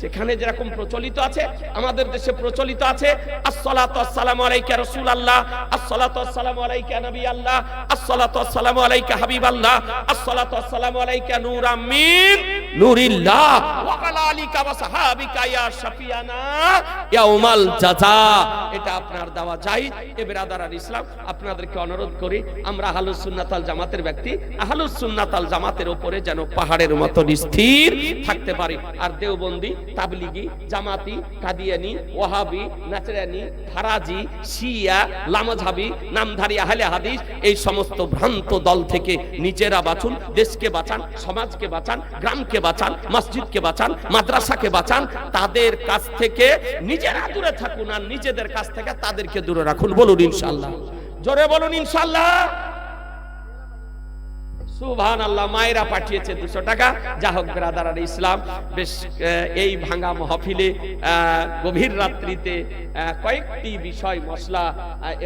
যেখানে যেরকম প্রচলিত আছে, আমাদের দেশে প্রচলিত আছে আসসালাতু ওয়াসসালামু আলাইকা রাসূলুল্লাহ, আসসালাতু ওয়াসসালামু আলাইকা নবী আল্লাহ, আসসালাতু ওয়াসসালামু আলাইকা হাবিবাল্লাহ, আসসালাতু ওয়াসসালামু আলাইকা নূরাম মিন নূরিল্লাহ ওয়া আলা আলিকা ওয়া সাহাবিকা ইয়া শাফিয়ানা ইয়াউমাল জাযা। এটা আপনার দেওয়া জায়েজ। এ ব্রাদার আল ইসলাম, আপনাদেরকে অনুরোধ করি, আমরা আহলুস সুন্নাত ওয়াল জামাতের ব্যক্তি, আহলুস সুন্নাত ওয়াল জামাতের উপরে যেন পাহাড়ের মতো স্থির থাকতে পারি। আর দেওবন্দি, তাবলিগি, জামাতি, কাদিয়ানি, ওয়াহাবি, নাচরানি, ফারাজি, শিয়া, লামাযহাবি, নামধারী আহলে হাদিস, এই সমস্ত ভ্রান্ত দল থেকে নিজেরা বাঁচুন, দেশকে বাঁচান, সমাজকে বাঁচান, গ্রামকে বাঁচান, মসজিদকে বাঁচান, মাদ্রাসাকে বাঁচান। তাদের কাছ থেকে নিজেরা দূরে থাকুন, আর নিজেদের কাছ থেকে তাদেরকে দূরে রাখুন। বলুন ইনশাআল্লাহ, জোরে বলুন ইনশাআল্লাহ। সুবহানাল্লাহ। মায়েরা পাঠিয়েছে 200 টাকা। যা হোক ব্রাদার আল ইসলাম, বেশ এই ভাঙা মাহফিলে গভীর রাত্রিতে কয়েকটি বিষয়, মশলা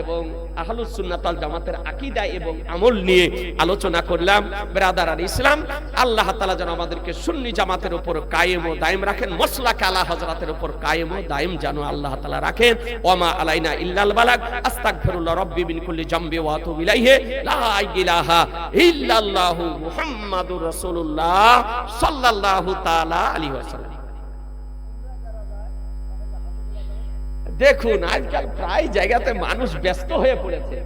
এবং আহলুস সুন্নাত ওয়াল জামাতের আকীদা এবং আমল নিয়ে আলোচনা করলাম। ব্রাদার আল ইসলাম, আল্লাহ তাআলা যেন আমাদেরকে সুন্নি জামাতের উপর কায়েম ও দায়েম রাখেন, মসলাকে আলা হযরতের উপর কায়েম ও দায়েম যেন আল্লাহ তাআলা রাখেন। ওয়া মা আলাইনা ইল্লাল বালাগ। আস্তাগফিরুল্লাহ রাব্বি মিন কুল্লি জামবি ওয়া আতুবু ইলাইহি। লা ইলাহা ইল্লাল্লাহ মুহাম্মাদুর রাসূলুল্লাহ সাল্লাল্লাহু তাআলা আলাইহি ওয়াসাল্লাম। দেখুন আজকাল প্রায় জায়গাতে মানুষ ব্যস্ত হয়ে পড়েছে।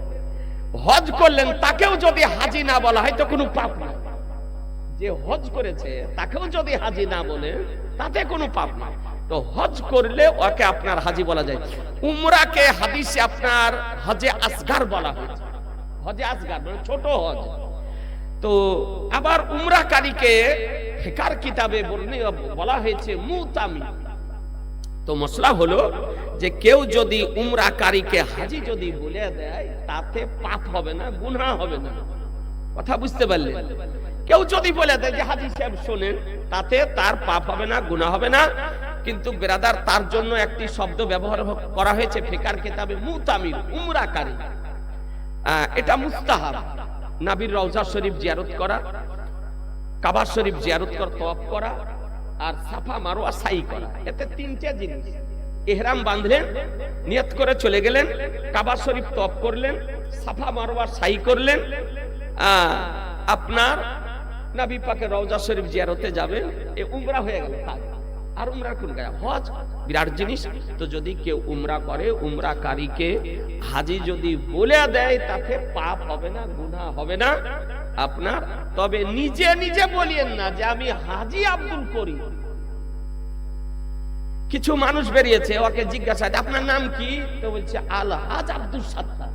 হজ করলেন তাকেও যদি হাজি না বলা হয় তো কোনো পাপ নাই। যে হজ করেছে তাকেও যদি হাজি না বলে তাতে কোনো পাপ নাই। তো হজ করলে ওকে আপনার হাজি বলা যায়। উমরাকে হাদিসে আপনার হজে আসগার বলা হয়েছে, হজে আসগার মানে ছোট হজ। তো আবার উমরাকারীকে ফিকার কিতাবে বলা হয়েছে মুতামিম। তো মশলা হলো যে কেউ যদি উমরাকারীকে হাজি যদি বলে দেয় তাতে পাপ হবে না, গুনাহ হবে না। কথা বুঝতে পারলেন? কেউ যদি বলে দেয় যে হাজি সাহেব শোনেন, তাতে তার পাপ হবে না, গুনাহ হবে না। কিন্তু ব্রাদার তার জন্য একটি শব্দ ব্যবহার করা হয়েছে ফিকার কিতাবে মুতামিম, উমরাকারী। এটা মুস্তাহাব। নবীর রওজা শরীফ জিয়ারত করা, কাবা শরীফ জিয়ারত করা, তওয়াফ করা আর সাফা মারওয়া সাই করা, এতে তিনটা জিনিস। ইহরাম বাঁধলেন, নিয়ত করে চলে গেলেন, কাবা শরীফ তওয়াফ করলেন, সাফা মারওয়া সাই করলেন, আপনার নবী পাকের রওজা শরীফ জিয়ারতে যাবেন, এ উমরা হয়ে গেল কাজ। আর উমরা কোন গায়? হজ বিরাট জিনিস। তো যদি কেউ উমরা করে, উমরাকারীকে হাজি যদি বলে দেয় তাতে পাপ হবে না, গুনাহ হবে না আপনার। তবে নিজে নিজে বলিয়েন না যে আমি হাজি আব্দুল করিম। কিছু মানুষ বেরিয়েছে, ওকে জিজ্ঞাসা আপনার নাম কি? তো বলছে আলহাজ আব্দুল সাত্তার।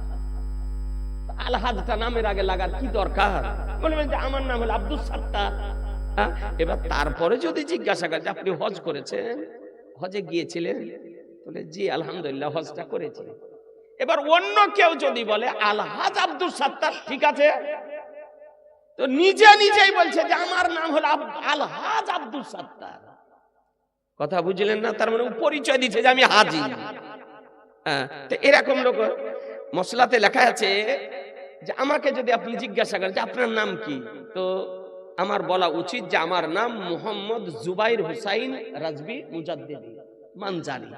আলহাজটা নামের আগে লাগার কি দরকার? বলবেন যে আমার নাম হলো আব্দুল সাত্তার। এবার তারপরে যদি জিজ্ঞাসা করে আপনি হজ করেছেন, হজে গিয়েছিলেন? বলে জি আলহামদুলিল্লাহ হজটা করেছি। এবার অন্য কেউ যদি বলে আলহাজ আব্দুল সাত্তার, ঠিক আছে, তো নিজে নিজেই বলছে যে আমার নাম হলো আলহাজ আব্দুল সাত্তার। কথা বুঝলেন না? তার মানে পরিচয় দিচ্ছে যে আমি হাজি। তো এরকম লোক মশলাতে লেখা আছে যে আমাকে যদি আপনি জিজ্ঞাসা করেন যে আপনার নাম কি, তো আমার বলা উচিত যে আমার নাম মোহাম্মদ জুবাইর হুসাইন রাজবি মুজাদ্দিদি মানজানি।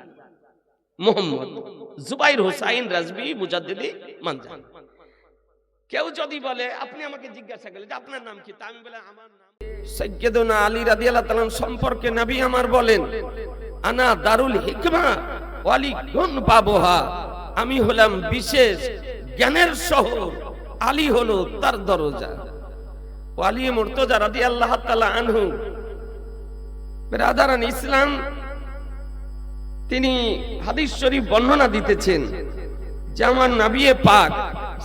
মোহাম্মদ জুবাইর হুসাইন রাজবি মুজাদ্দিদি মানজানি। কেউ যদি বলে আপনি আমাকে জিজ্ঞাসা করলেন যে আপনার নাম কি, তা আমি বলে আমার নাম সাইয়্যিদুনা আলী রাদিয়াল্লাহু তাআলা সম্পর্কে নবী আমার বলেন আনা দারুল হিকমা ওয়ালি গুন বাবুহা, আমি হলাম বিশেষ জ্ঞানের শহর, আলী হলো তার দরজা। ওয়ালি মুর্তজা রাদিয়াল্লাহু তাআলা আনহু ব্রাদারান ইসলাম, তিনি হাদিস শরীফ বর্ণনা দিতেছেন যে আমার নবী পাক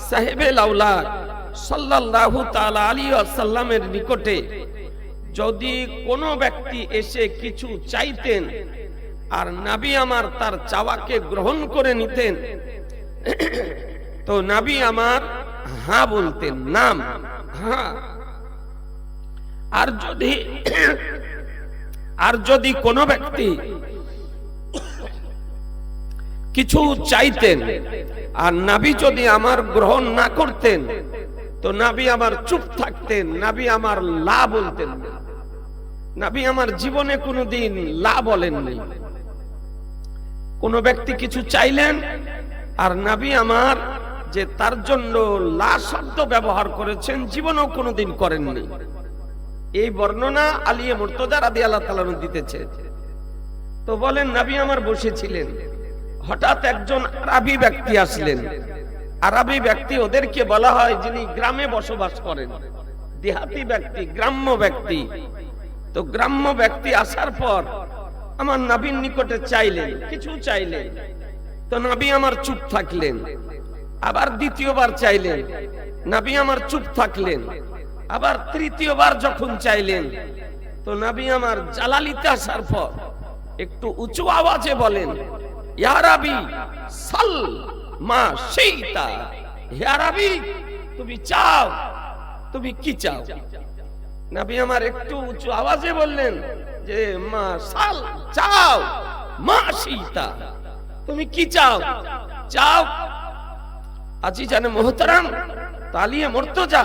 সাহেবে লাউলাদ সাল্লাল্লাহু তাআলা আলাইহি ওয়াসাল্লামের নিকটে যদি কোনো ব্যক্তি এসে কিছু চাইতেন আর নবী আমার তার চাওয়াকে গ্রহণ করে নিতেন, তো নবী আমার হ্যাঁ বলতেন, নাম হ্যাঁ। আর যদি কোনো ব্যক্তি কিছু চাইতেন আর নবী যদি আমার গ্রহণ না করতেন, তো নবী আমার চুপ থাকতেন, নবী আমার লা বলতেন। নবী আমার জীবনে কোনোদিন লা বলেননি। কোন ব্যক্তি কিছু চাইলেন আর নবী আমার যে তার জন্য লা শব্দ ব্যবহার করেছেন, জীবনেও কোনোদিন করেননি। এই বর্ণনা আলী মুর্তজা রাদিয়াল্লাহু তাআলা দিতেছে। তো বলেন নবী আমার বসেছিলেন, হঠাৎ একজন আরবি ব্যক্তি আসলেন। আরবি ব্যক্তি ওদেরকে বলা হয় যিনি গ্রামে বসবাস করেন, দেহাতি ব্যক্তি, গ্রাম্য ব্যক্তি। তো গ্রাম্য ব্যক্তি আসার পর আমার নবীর নিকটে চাইলেন, কিছু চাইলেন, তো নবী আমার চুপ থাকলেন। আবার দ্বিতীয়বার চাইলেন, নবী আমার চুপ থাকলেন। আবার তৃতীয়বার যখন চাইলেন, তো নবী আমার জালালিতে আসার পর একটু উঁচু আওয়াজে বলেন ইয়া রাবি সাল মা শাইতা, হে আরবি তুমি চাও, তুমি কি চাও? নবী আমার একটু উঁচু আওয়াজে বললেন যে মা সাল, চাও, মা শাইতা, তুমি কি চাও? চাও। আজিজানে মোহতারাম, তালিয়ে মুর্তজা,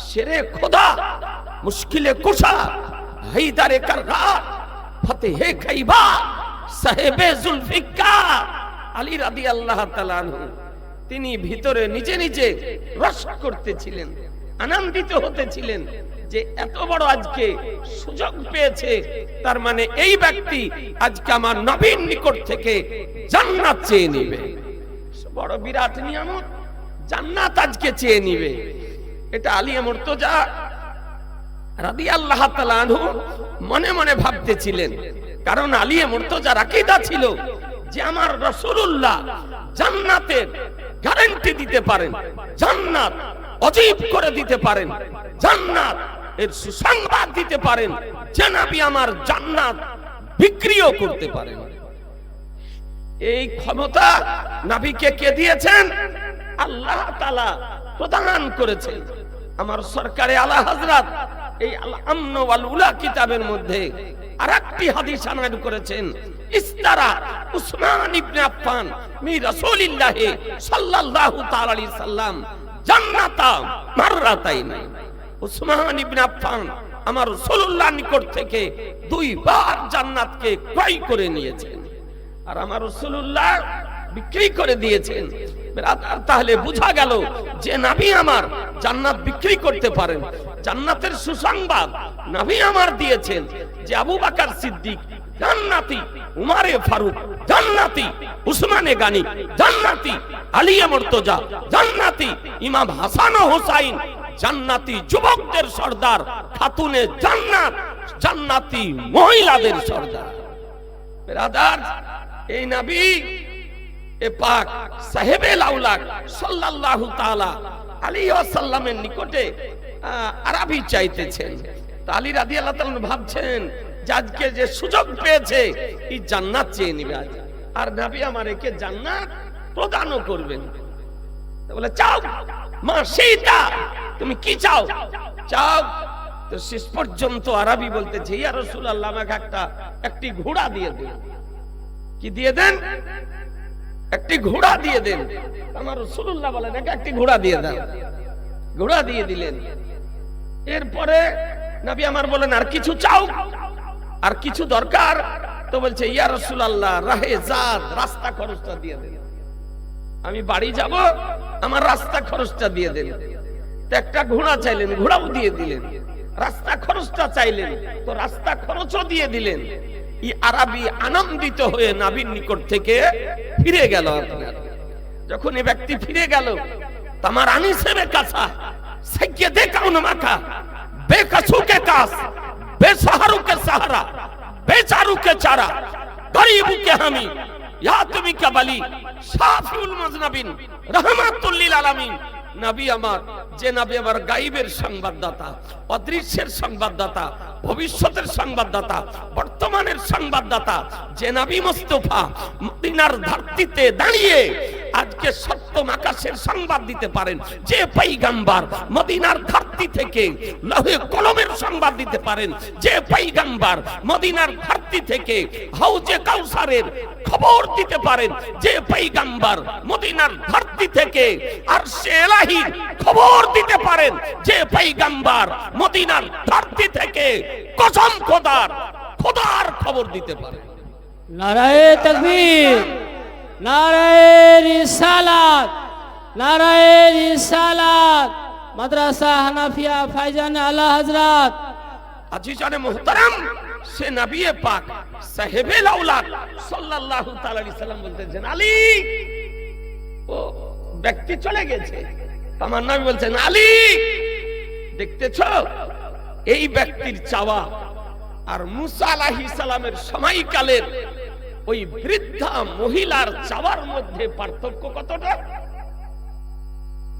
শেরে খোদা, মুশকিলে কুশা, হায়দারে কাররার, ফতেহে খাইবার, সাহেবে জুলফিকার আলী রাদিয়াল্লাহু তাআলা আনহু, তিনি ভিতরে নিজে নিজে রস করতেছিলেন, আনন্দিত হতেছিলেন যে এত বড় আজকে সুযোগ পেয়েছে। তার মানে এই ব্যক্তি আজকে আমার নবীর নিকট থেকে জান্নাত চেয়ে নেবে। বড় বিরাট নিয়ামত, জান্নাত আজকে চেয়ে নেবে। এটা আলী মুর্তজা রাদিয়াল্লাহু তাআলা আনহু মনে মনে ভাবতেছিলেন, কারণ আলী মুর্তজার আকীদা ছিল যে আমার রাসূলুল্লাহ জান্নাতের গ্যারান্টি দিতে পারেন, জান্নাত অজীব করে দিতে পারেন, জান্নাত এর সুসংবাদ দিতে পারেন, যে নবী আমার জান্নাত বিক্রিও করতে পারেন। এই ক্ষমতা নবীকে কে দিয়েছেন? আল্লাহ তাআলা প্রদান করেছেন। আমার সরকারে আলা হযরত এই আল আমন ওয়াল উলা কিতাবের মধ্যে আরেকটি হাদিস আনয়ন করেছেন, ইস্তারা উসমান ইবনে আফফান মি রাসূলিল্লাহ সাল্লাল্লাহু তাআলা আলাইহি সাল্লাম জান্নাতা মাররাতাইন। উসমান ইবনে আফফান আমার রাসূলুল্লাহর নিকট থেকে দুইবার জান্নাতকে ক্রয় করে নিয়েছেন, আর আমার রাসূলুল্লাহ বিক্রি করে দিয়েছেন। তাহলে বোঝা গেল যে নবী আমার জান্নাত বিক্রি করতে পারেন। জান্নাতের সুসংবাদ নবী আমার দিয়েছেন যে আবু বকর সিদ্দিক জান্নাতি, উমরে ফারুক জান্নাতি, উসমানে গানি জান্নাতি, আলী মুর্তজা জান্নাতি, ইমাম হাসান ও হুসাইন জান্নাতি, যুবকদের সর্দার খাতুনে জান্নাত জান্নাতি, মহিলাদের সর্দার। ব্রাদার, এই নবী এ পাক সাহেবে লাউলাক সাল্লাল্লাহু তাআলা আলাইহি ওয়াসাল্লামের নিকটে আরবি চাইতেছেন। তো আলী রাদিয়াল্লাহু তাআলা ভাবছেন যে আজকে যে সুযোগ পেয়েছে এই জান্নাত চেয়ে নিবে আজ, আর নবী আমাদেরকে জান্নাত প্রদানও করবেন। তো বলে চাও মা সীতা, তুমি কি চাও? চাও। তো শেষ পর্যন্ত আরবি বলতেছে, ইয়া রাসূলুল্লাহ আমাকে একটি ঘোড়া দিয়ে দেন। কি দিয়ে দেন? একটি ঘোড়া দিয়ে দেন। আমার রাসূলুল্লাহ বলেন একটি ঘোড়া দিয়ে দাও। ঘোড়া দিয়ে দিলেন। এরপরে নবী আমার বলেন আর কিছু চাও? আর কিছু দরকার? তো বলছে ইয়া রাসূলুল্লাহ রাহে জাদ, রাস্তা খরচটা দিয়ে দেন। আমি বাড়ি যাব, আমার রাস্তা খরচটা দিয়ে দেন। তো একটা ঘোড়া চাইলেন, ঘোড়াও দিয়ে দিলেন। রাস্তা খরচটা চাইলেন, তো রাস্তা খরচও দিয়ে দিলেন। এই আরবি আনন্দিত হয়ে নবীর নিকট থেকে ফিরে গেল। আপনার যখন এই ব্যক্তি ফিরে গেল, তোমার আনিসেবে কাছা সাইয়্যিদে কাউন মাকা বেকাসুকে কাস বেসাহারুকে সাহারা বেচারুকে চারা গরিবুকে হামি ইয়া তুমি কাবালি শাফিউল মুজনাবিন রাহমাতুল লিল আলামিন। নবী আমার, যে নবী আমার গায়বের সংবাদদাতা, অদৃশ্যের সংবাদদাতা, ভবিষ্যতের সংবাদদাতা, বর্তমানের সংবাদদাতা, যে নবী মুস্তাফা মদিনার ধরতিতে দাঁড়িয়ে আজকে সপ্তম আকাশের সংবাদ দিতে পারেন, যে পয়গম্বর মদিনার ধরতি থেকে লৌহে কলমের সংবাদ দিতে পারেন, যে পয়গম্বর মদিনার ধরতি থেকে হাউজে কাউসারের খবর দিতে পারেন, যে পয়গম্বর মদিনার ধরতি থেকে আরশে ইলাহির খবর দিতে পারেন, যে পয়গম্বর মদিনার ধরতি থেকে কসম খোদার খবর দিতে পারেন। নারায়ে তাকবীর, নারায়ে রিসালাত, নারায়ে রিসালাত। মাদ্রাসা হানাফিয়া ফাইজান আলা হযরত। আজিজানে মুহতারাম, সে নবী পাক সাহেবে লাউলাক সাল্লাল্লাহু তাআলা আলাইহি সাল্লাম বলতেছেন, আলী ও ব্যক্তি চলে গেছে। আমার নবী বলছেন, আলী দেখতেছো এই ব্যক্তির চাওয়া আর মুসা আলাইহিস সালামের সময়কালের ওই বৃদ্ধা মহিলার চাওয়ার মধ্যে পার্থক্য কতটা?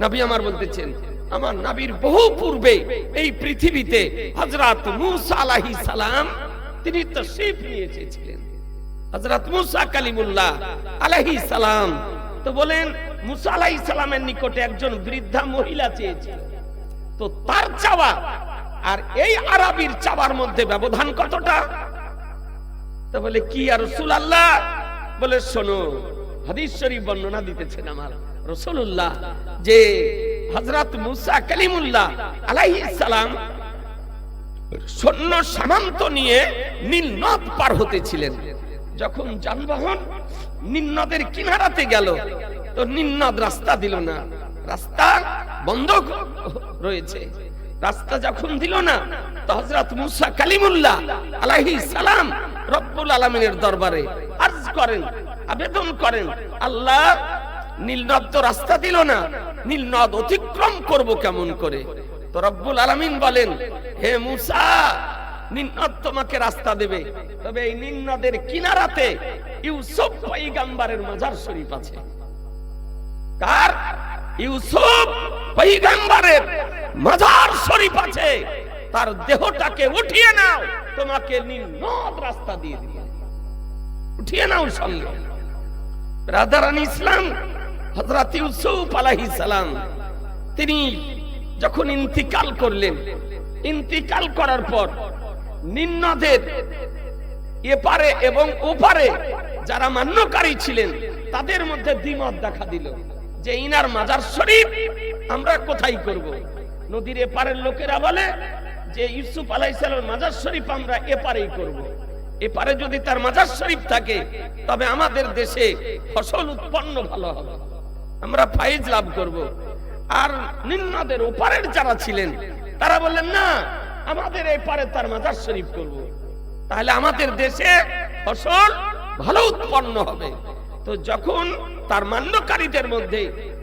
নবী আমার বলতেছেন, আমার নবীর বহু পূর্বে এই পৃথিবীতে হযরত মুসা আলাইহিস সালাম তিনি তাশরীফ নিয়ে এসেছিলেন। হযরত মুসা কালিমুল্লাহ আলাইহিস সালাম তো বলেন মুসা আলাইহিস সালামের নিকটে একজন বৃদ্ধা মহিলা চেয়েছিল। তো তার চাওয়া আর এই আরবির চাওয়ার মধ্যে ব্যবধান কতটা? তো বলে কি আর রাসূলুল্লাহ? বলে শোনো, হাদিস শরীফ বর্ণনা দিতেছেন আমার রাসূলুল্লাহ যে হযরত মুসা কালিমুল্লাহ আলাইহিস সালাম সৈন্য সামন্ত নিয়ে নীল নদ পার হতেছিলেন। যখন যানবাহন নীল নদের কিনারাতে গেল, তো নীল নদ রাস্তা দিল না, রাস্তা বন্ধ রয়েছে। রাস্তা যখন দিল না, তো হযরত মুসা কালিমুল্লাহ আলাইহিস সালাম রব্বুল আলামিনের দরবারে আরজ করেন, আবেদন করেন, আল্লাহ নীল নদ তো রাস্তা দিল না, নীল নদ অতিক্রম করব কেমন করে? তো তো রব্বুল আলামিন বলেন, হে মূসা, নিন্নাদ তোমাকে রাস্তা দেবে, তবে এই নিন্নাদের কিনারাতে ইউসুফ পয়গম্বরের মাজার শরীফ আছে। কার? ইউসুফ পয়গম্বরের মাজার শরীফ আছে। তার দেহটাকে উঠিয়ে নাও, তোমাকে নিন্নাদ রাস্তা দিয়ে দিবে, উঠিয়ে নাও সঙ্গে। ব্রাদারান ইসলাম, হযরত ইউসুফ আলাইহিস সালাম তিনি যখন ইন্তিকাল করলেন, ইন্তিকাল করার পর নিন্নাদের এপারে এবং ওপারে যারা মান্যকারী ছিলেন তাদের মধ্যে দ্বিমত দেখা দিল যে ইনার মাজার শরীফ আমরা কোথায় করব। নদীর এপারের লোকেরা বলে যে ইউসুফ আলাইহিস সালামের মাজার শরীফ আমরা এপারেই করব। এপারে যদি তার মাজার শরীফ থাকে তবে আমাদের দেশে ফসল উৎপন্ন ভালো হবে, আমরা ফায়েজ লাভ করব। আর নিন্নাদের ওপারের যারা ছিলেন তারা বললেন, না, আমাদের এপারে তার মাজার শরীফ করব, তাহলে আমাদের দেশে ফসল ভালো উৎপন্ন হবে। তো যখন তার মান্যকারীদের মধ্যে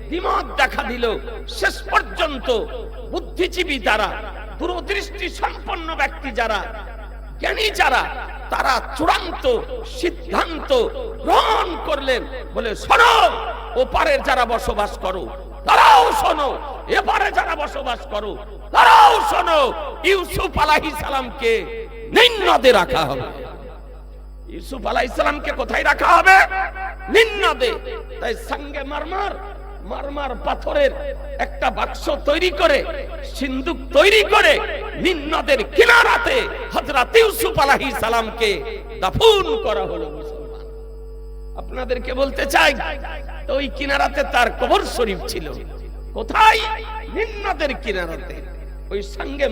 দ্বিমত দেখা দিল, শেষ পর্যন্ত বুদ্ধিজীবী যারা, দূরদৃষ্টি সম্পন্ন ব্যক্তি যারা, জ্ঞানী যারা, তারা চূড়ান্ত সিদ্ধান্ত গ্রহণ করলেন, বলে শোনো, ওপারের যারা বসবাস করো তারাও শোনো, এপারে যারা বসবাস করো তারাও শোনো, ইউসুফ আলাইহিস সালামকে নিন্নাদে রাখা হবে। ইউসুফ আলাইহিস সালামকে কোথায় রাখা হবে? নিন্নাদে। তাই সঙ্গে মারমার পাথরের একটা বাক্স তৈরি করে, সিন্দুক তৈরি করে নিন্নাদের কিনারাতে হযরত ইউসুফ আলাইহিস সালামকে দাফন করা হলো। মুসলমান, আপনাদেরকে বলতে চাই, তো ওই কিনারাতে তার কবর শরীফ ছিল। কোথায়? নিন্নাদের কিনারাতে, ওই সঙ্গে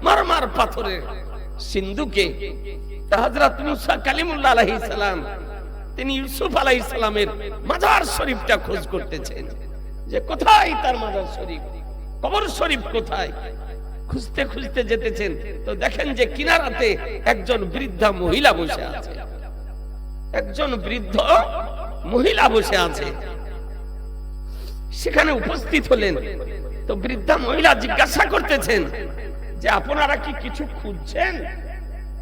মারমার পাথরের সিন্ধুকে। হযরত মুসা কালিমুল্লাহ আলাইহিস সালাম তিনি ইউসুফ আলাইহিস সালামের মাজার শরীফটা খোঁজ করতেছেন, যে কোথায় তার মাজার শরীফ, কবর শরীফ কোথায়। খুঁজতে খুঁজতে যেতেছেন, তো দেখেন যে কিনারাতে একজন বৃদ্ধা মহিলা বসে আছে, একজন বৃদ্ধ মহিলা বসে আছে। সেখানে উপস্থিত হলেন, তো বৃদ্ধা মহিলা জিজ্ঞাসা করতেছেন যে আপনারা কি কিছু খুঁজছেন,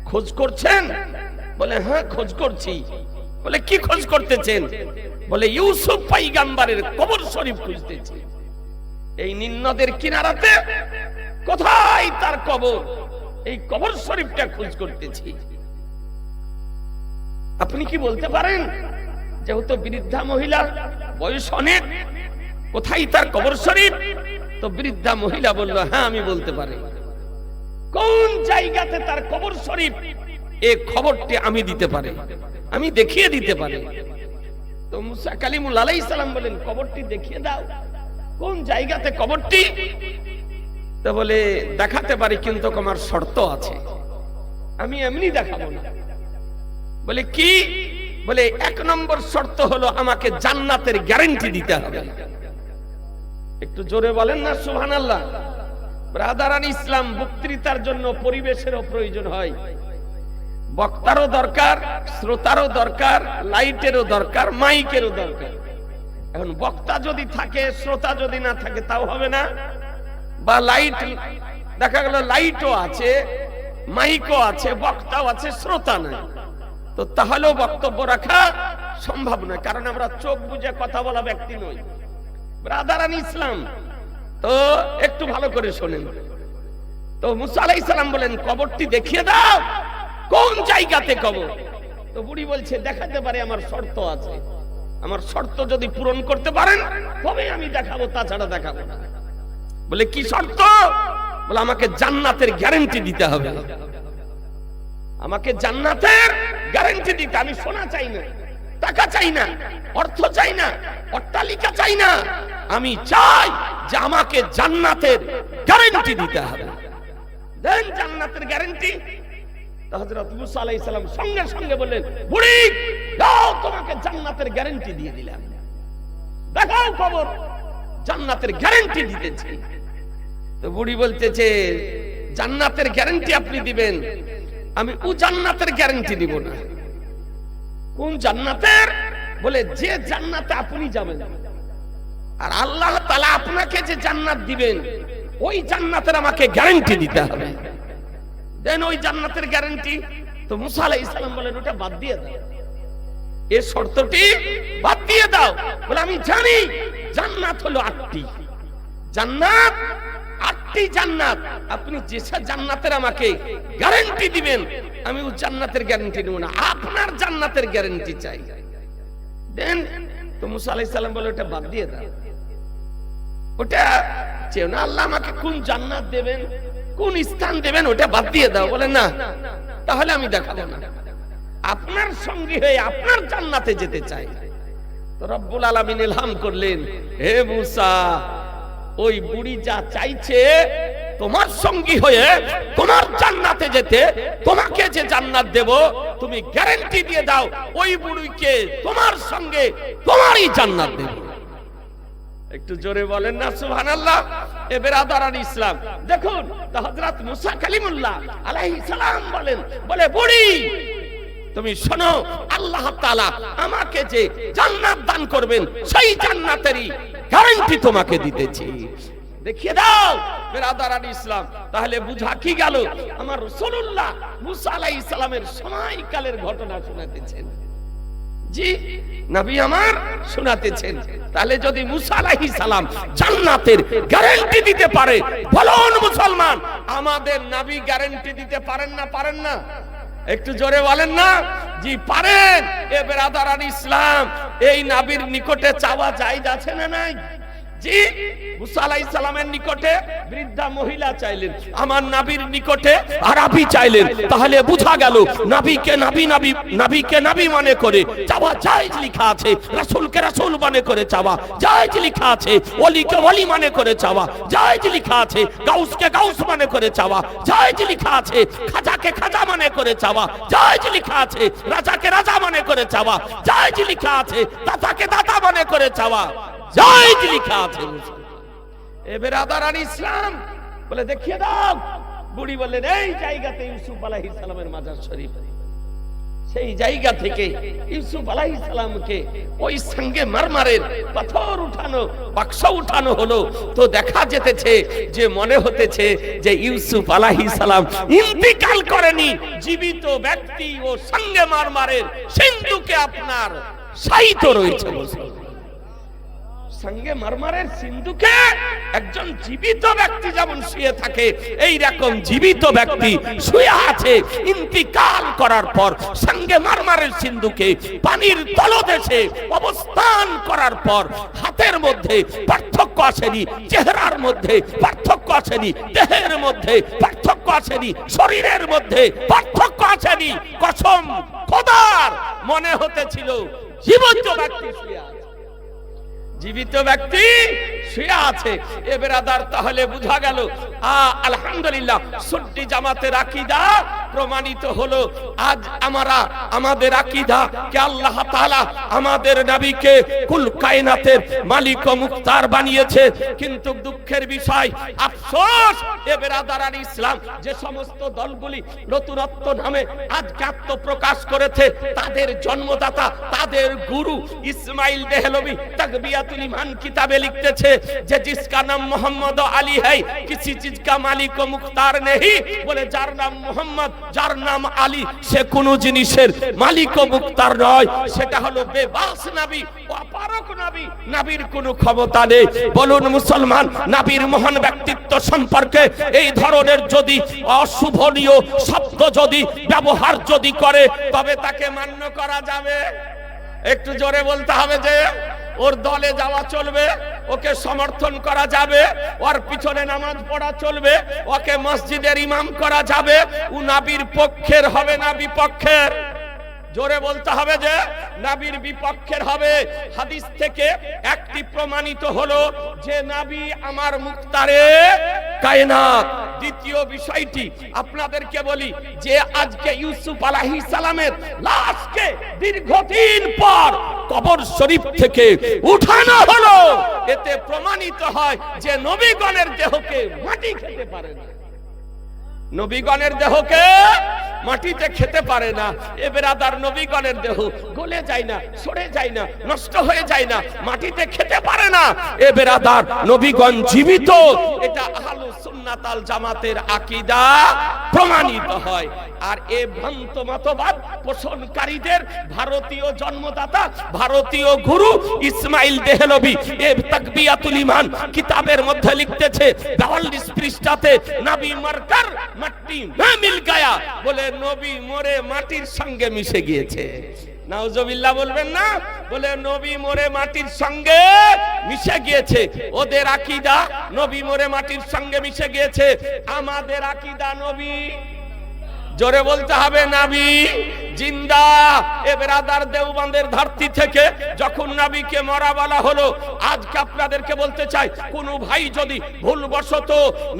খোঁজ করছেন? বলে, হ্যাঁ, খোঁজ করছি। বলে, কি খোঁজ করতেছেন? বলে, ইউসুফ পয়গম্বরের কবর শরীফ খুঁজতেছি। এই নিন্নাদের কিনারাতে কোথায় তার কবর, এই কবর শরীফটা খোঁজ করতেছি। আপনি কি বলতে পারেন, যেহেতু বৃদ্ধা মহিলার বয়স অনেক, কোথায় তার কবর শরীফ? তো বৃদ্ধা মহিলা বলল, হ্যাঁ, আমি বলতে পারি। কোন জায়গাতে তার কবর শরীফ, এই খবরটি আমি দিতে পারি, আমি দেখিয়ে দিতে পারি। তো মুসা কালিমুল্লাহ আলাইহিস সালাম বলেন, কবরটি দেখিয়ে দাও, কোন জায়গাতে কবরটি? তো বলে, দেখাতে পারি, কিন্তু আমার শর্ত আছে, আমি এমনি দেখাবো না। বলে, কি? বলে, 1 নম্বর শর্ত হলো আমাকে জান্নাতের গ্যারান্টি দিতে হবে। একটু জোরে বলেন না সুবহানাল্লাহ। ব্রাদারান ইসলাম, বক্তৃতার জন্য পরিবেশেরও প্রয়োজন হয়, বক্তারও দরকার, শ্রোতারও দরকার, লাইটেরও দরকার, মাইকেরও দরকার। এখন বক্তা যদি থাকে, শ্রোতা যদি না থাকে, তাও হবে না। বা লাইট, দেখা গেল লাইটও আছে, মাইকও আছে, বক্তাও আছে, শ্রোতা নাই, তো তাহলেও বক্তব্য রাখা সম্ভব নয়, কারণ আমরা চোখ বুঝে কথা বলা ব্যক্তি নই। ব্রাদারান ইসলাম, তো একটু ভালো করে শোনেন। তো মুসা আলাইহিস সালাম বলেন, কবরটি দেখিয়ে দাও, কোন জায়গাতে কবর? তো বুড়ি বলছে, দেখাতে পারে, আমার শর্ত আছে, আমার শর্ত যদি পূরণ করতে পারেন তবে আমি দেখাবো, তাছাড়া দেখাবো না। বলে, কি শর্ত? বলে, আমাকে জান্নাতের গ্যারান্টি দিতে হবে, আমাকে জান্নাতের গ্যারান্টি দিতে। আমি সোনা চাই না, টাকা চাই না, অর্থ চাই না, অট্টালিকা চাই না, আমি চাই যে আমাকে জান্নাতের গ্যারান্টি দিতে হবে। দেন জান্নাতের গ্যারান্টি। হযরত মুসা আলাইহিস সালাম সঙ্গে সঙ্গে বললেন, বুড়ি, দাও, তোমাকে জান্নাতের গ্যারান্টি দিয়ে দিলাম, দেখাও কবর, জান্নাতের গ্যারান্টি দিতেছি। তো বুড়ি বলতেছে, জান্নাতের গ্যারান্টি আপনি দিবেন, আমি ও জান্নাতের গ্যারান্টি দিব না। কোন জান্নাতের? বলে, যে জান্নাতে আপনি যাবেন, আর আল্লাহ তাআলা আপনাকে যে জান্নাত দিবেন ওই জান্নাতের আমাকে গ্যারান্টি দিতে হবে। দেন ওই জান্নাতের গ্যারান্টি। তো মুসা আলাইহিস সালাম বলেন ওটা বাদ দিয়ে দাও, এই শর্তটি বাদ দিয়ে দাও। বলে আমি জানি জান্নাত হলো 8টি, জান্নাত 8টি জান্নাত। আপনি যে জান্নাতের আমাকে গ্যারান্টি দিবেন, আমি ওই জান্নাতের গ্যারান্টি নেব না, আপনার জান্নাতের গ্যারান্টি চাই। দেন তো মুসা আলাইহিস সালাম বলে ওটা বাদ দিয়ে দাও, ওটা চেও না, আল্লাহ আমাকে কোন জান্নাত দেবেন, কোন স্থান দেবেন, ওটা বাদ দিয়ে দাও। বলে না, তাহলে আমি দেখাবো না, আপনার সঙ্গী হয়ে আপনার জান্নাতে যেতে চাই। তো রব্বুল আলামিন ইলহাম করলেন, হে মুসা, ওই বুড়ি যা চাইছে তোমার সঙ্গী হয়ে তোমার জান্নাতে যেতে, তোমাকে যে জান্নাত দেব তুমি গ্যারান্টি দিয়ে দাও ওই বুড়িকে তোমার সঙ্গে তোমারই জান্নাত দেব। একটু জোরে বলেন না সুবহানাল্লাহ। এ বেরাদারান ইসলাম, দেখুন তো হযরত মুসা কালিমুল্লাহ আলাইহিস সালাম বলেন, বলে বুড়ি তুমি শোনো, আল্লাহ তাআলা আমাকে যে জান্নাত দান করবেন সেই জান্নাতেরই গ্যারান্টি তোমাকে দিতেছি, দেখিয়ে দাও। বেরাদারান ইসলাম, তাহলে বুঝা কি গেল, আমার রাসূলুল্লাহ মুসা আলাইহিস সালামের সময়কালের ঘটনা শোনাতেছেন। জি, নবী আমার শোনাতেছেন। তাহলে যদি মুসা আলাইহিস সালাম জান্নাতের গ্যারান্টি দিতে পারে, বলুন মুসলমান, আমাদের নবী গ্যারান্টি দিতে পারেন না? পারেন না? একটু জোরে বলেন না। জি পারেন। এ বেরাদারান ইসলাম, এই নবীর নিকটে চাওয়া জায়েজ আছে না নাই? জি, মুসা আলাইহিস সালামের নিকটে বৃদ্ধা মহিলা চাইলেন, আমার নবীর নিকটে আরবি চাইলেন, তাহলে বুঝা গেল নবীকে নবীকে নবী মনে করে চাওয়া জায়েজ লেখা আছে, রাসূলকে রাসূল মনে করে চাওয়া জায়েজ লেখা আছে, ওলিকে ওলি মনে করে চাওয়া জায়েজ লেখা আছে, গাউসকে গাউস মনে করে চাওয়া জায়েজ লেখা আছে, খাজাকে খাজা মনে করে চাওয়া জায়েজ লেখা আছে, রাজাকে রাজা মনে করে চাওয়া জায়েজ লেখা আছে, দাতাকে দাতা মনে করে চাওয়া জায়েজ লেখা আছে। এ বেরাদারান ইসলাম, বলে দেখিয়ে দাও। বুড়ি বললেন, এই জায়গাতে ইউসুফ আলাইহিস সালামের মাজার শরীফ, সেই জায়গা থেকে ইউসুফ আলাইহিস সালামকে ওই সঙ্গে মারমারের পাথর উঠানো, বাক্স উঠানো হলো। তো দেখা যেতেছে যে মনে হতেছে যে ইউসুফ আলাইহিস সালাম ইন্তিকাল করেনি, জীবিত ব্যক্তি ও সঙ্গে মারমারের সিন্ধুকে আপনার সাইতো রয়েছে। সঙ্গে মারমারের সিন্ধুকে একজন জীবিত ব্যক্তি যেমন শুয়ে থাকে, এই রকম জীবিত ব্যক্তি শুয়ে আছে। ইন্তিকাল করার পর সঙ্গে মারমারের সিন্ধুকে পানির তলদেশে অবস্থান করার পর হাতের মধ্যে পার্থক্য আসেনি, চেহারার মধ্যে পার্থক্য আসেনি, দেহের মধ্যে পার্থক্য আসেনি, শরীরের মধ্যে পার্থক্য আসেনি। কসম খোদার, মনে হতেছিল জীবিত ব্যক্তি শুয়ে আছে, জীবিত ব্যক্তি শুয়ে আছে। এ বেরাদার, তাহলে বুঝা গেল আলহামদুলিল্লাহ সুন্নি জামাতের আকীদা প্রমাণিত হলো। আজ আমরা আমাদের আকীদা কে আল্লাহ তাআলা আমাদের নবীকে কুল কায়নাতের মালিক ও মুখতার বানিয়েছে। কিন্তু দুঃখের বিষয়, আফসোস, এ বেরাদারান ইসলাম, যে সমস্ত দলগুলি নতুনত্ব নামে আজকে আত্মপ্রকাশ করেছে, তাদের জন্মদাতা, তাদের গুরু ইসমাইল দেহলভী তাকবিয়াতুল ঈমান কিতাবে লিখতেছে যে जिसका नाम मोहम्मद अली है, किसी चीज का मालिक ও মুখতার नहीं। বলে যার নাম মোহাম্মদ, যার নাম আলী, সে কোন জিনিসের মালিক ও মুখতার নয়, সেটা হলো বেবাস নবী, অপারক নবী, নবীর কোনো ক্ষমতা নেই। বলুন মুসলমান, নবীর মহান ব্যক্তিত্ব সম্পর্কে এই ধরনের যদি অশুভনীয় শব্দ যদি ব্যবহার যদি করে, তবে তাকে মান্য করা যাবে? একটু জোরে বলতে হবে যে ওর দলে যাওয়া চলবে, ওকে সমর্থন করা যাবে, ওর পিছনে নামাজ পড়া চলবে, ওকে মসজিদের ইমাম করা যাবে। ও নবীর পক্ষের হবে না বিপক্ষের? জোরে বলতে হবে যে নবীর বিপক্ষের হবে। হাদিস থেকে একটি প্রমাণিত হলো যে নবী আমার মুখতারে কায়নাত। দ্বিতীয় বিষয়টি আপনাদেরকে বলি যে আজকে ইউসুফ আলাইহিস সালামের লাশকে দীর্ঘদিন পর কবর শরীফ থেকে উঠানো হলো, এতে প্রমাণিত হয় যে নবীগণের দেহকে মাটি খেতে পারে না, নবীগণের দেহকে মাটিতে খেতে পারে না। এ বেরাদার নবীগণের দেহ গলে যায় না, সরে যায় না, নষ্ট হয়ে যায় না, মাটিতে খেতে পারে না। এ বেরাদার নবীগণ জীবিত, এটা আহলুস সুন্নাত আল জামাতের আকীদা প্রমাণিত হয়। আর এ ভ্রান্ত মতবাদ পোষণকারীদের ভারতীয় জন্মদাতা, ভারতীয় গুরু ইসমাইল দেহলভী এ তাকবিয়াতুল ঈমান কিতাবের মধ্যে লিখতেছে 42 পৃষ্ঠাতে, নবী মরকর মাটি না মিল গায়া, বলে নবী মরে মাটির সঙ্গে মিশে গিয়েছে। নাউজুবিল্লাহ বলবেন না? বলে নবী মরে মাটির সঙ্গে মিশে গিয়েছে। ওদের আকীদা নবী মরে মাটির সঙ্গে মিশে গিয়েছে, আমাদের আকীদা নবী, জোরে বলতে হবে, নবী জিন্দা। এ বেরাদার দেওবন্দের ধরতি থেকে যখন নবীকে মরা বলা হলো, আজকে আপনাদেরকে বলতে চাই, কোন ভাই যদি ভুলবশত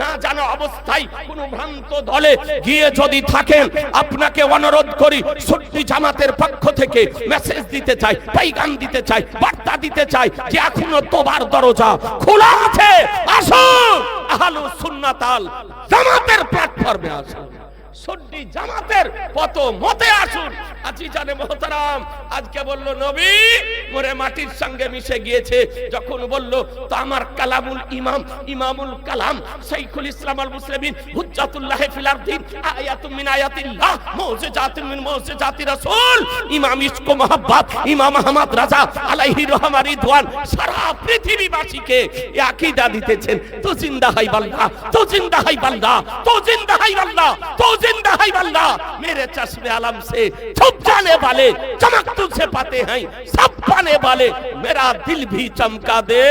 না জানা অবস্থায় কোন ভ্রান্ত দলে গিয়ে যদি থাকেন, আপনাকে অনুরোধ করি, সুন্নি জামাতের পক্ষ থেকে মেসেজ দিতে চাই, পেগাম দিতে চাই, বার্তা দিতে চাই যে এখনো তোবার দরজা খোলা আছে। আসুন আহলুস সুন্নাত আল জামাতের প্ল্যাটফর্মে আসুন, সুন্নি জামাতের পথ মতে আসুন। আজিজানে মোহতারাম, আজকে বলল নবী মরে মাটির সঙ্গে মিশে গিয়েছে, যখন বলল তো আমার কালামুল ইমাম, ইমামুল কালাম শাইখুল ইসলাম আল মুসলিমিন হুজ্জাতুল্লাহ ফিল আরদিন, আয়াতুম মিন আয়াতিল্লাহ, মুজিজাতুম মিন মুজিজাতি রাসূল, ইমাম ইশক ও মোহাব্বত ইমাম আহমদ রাজা আলাইহি রহমা রিদওয়ান সারা পৃথিবীবাসীকে এই আকীদা দিতেছেন, তো জিন্দা হাই আল্লাহ, তো জিন্দা হাই আল্লাহ, তো জিন্দা হাই আল্লাহ, তো जिंदा है अल्लाह, मेरे चश्मे आलम से छुप जाने वाले चमक तुझसे पाते हैं सब पाने वाले, मेरा दिल भी चमका दे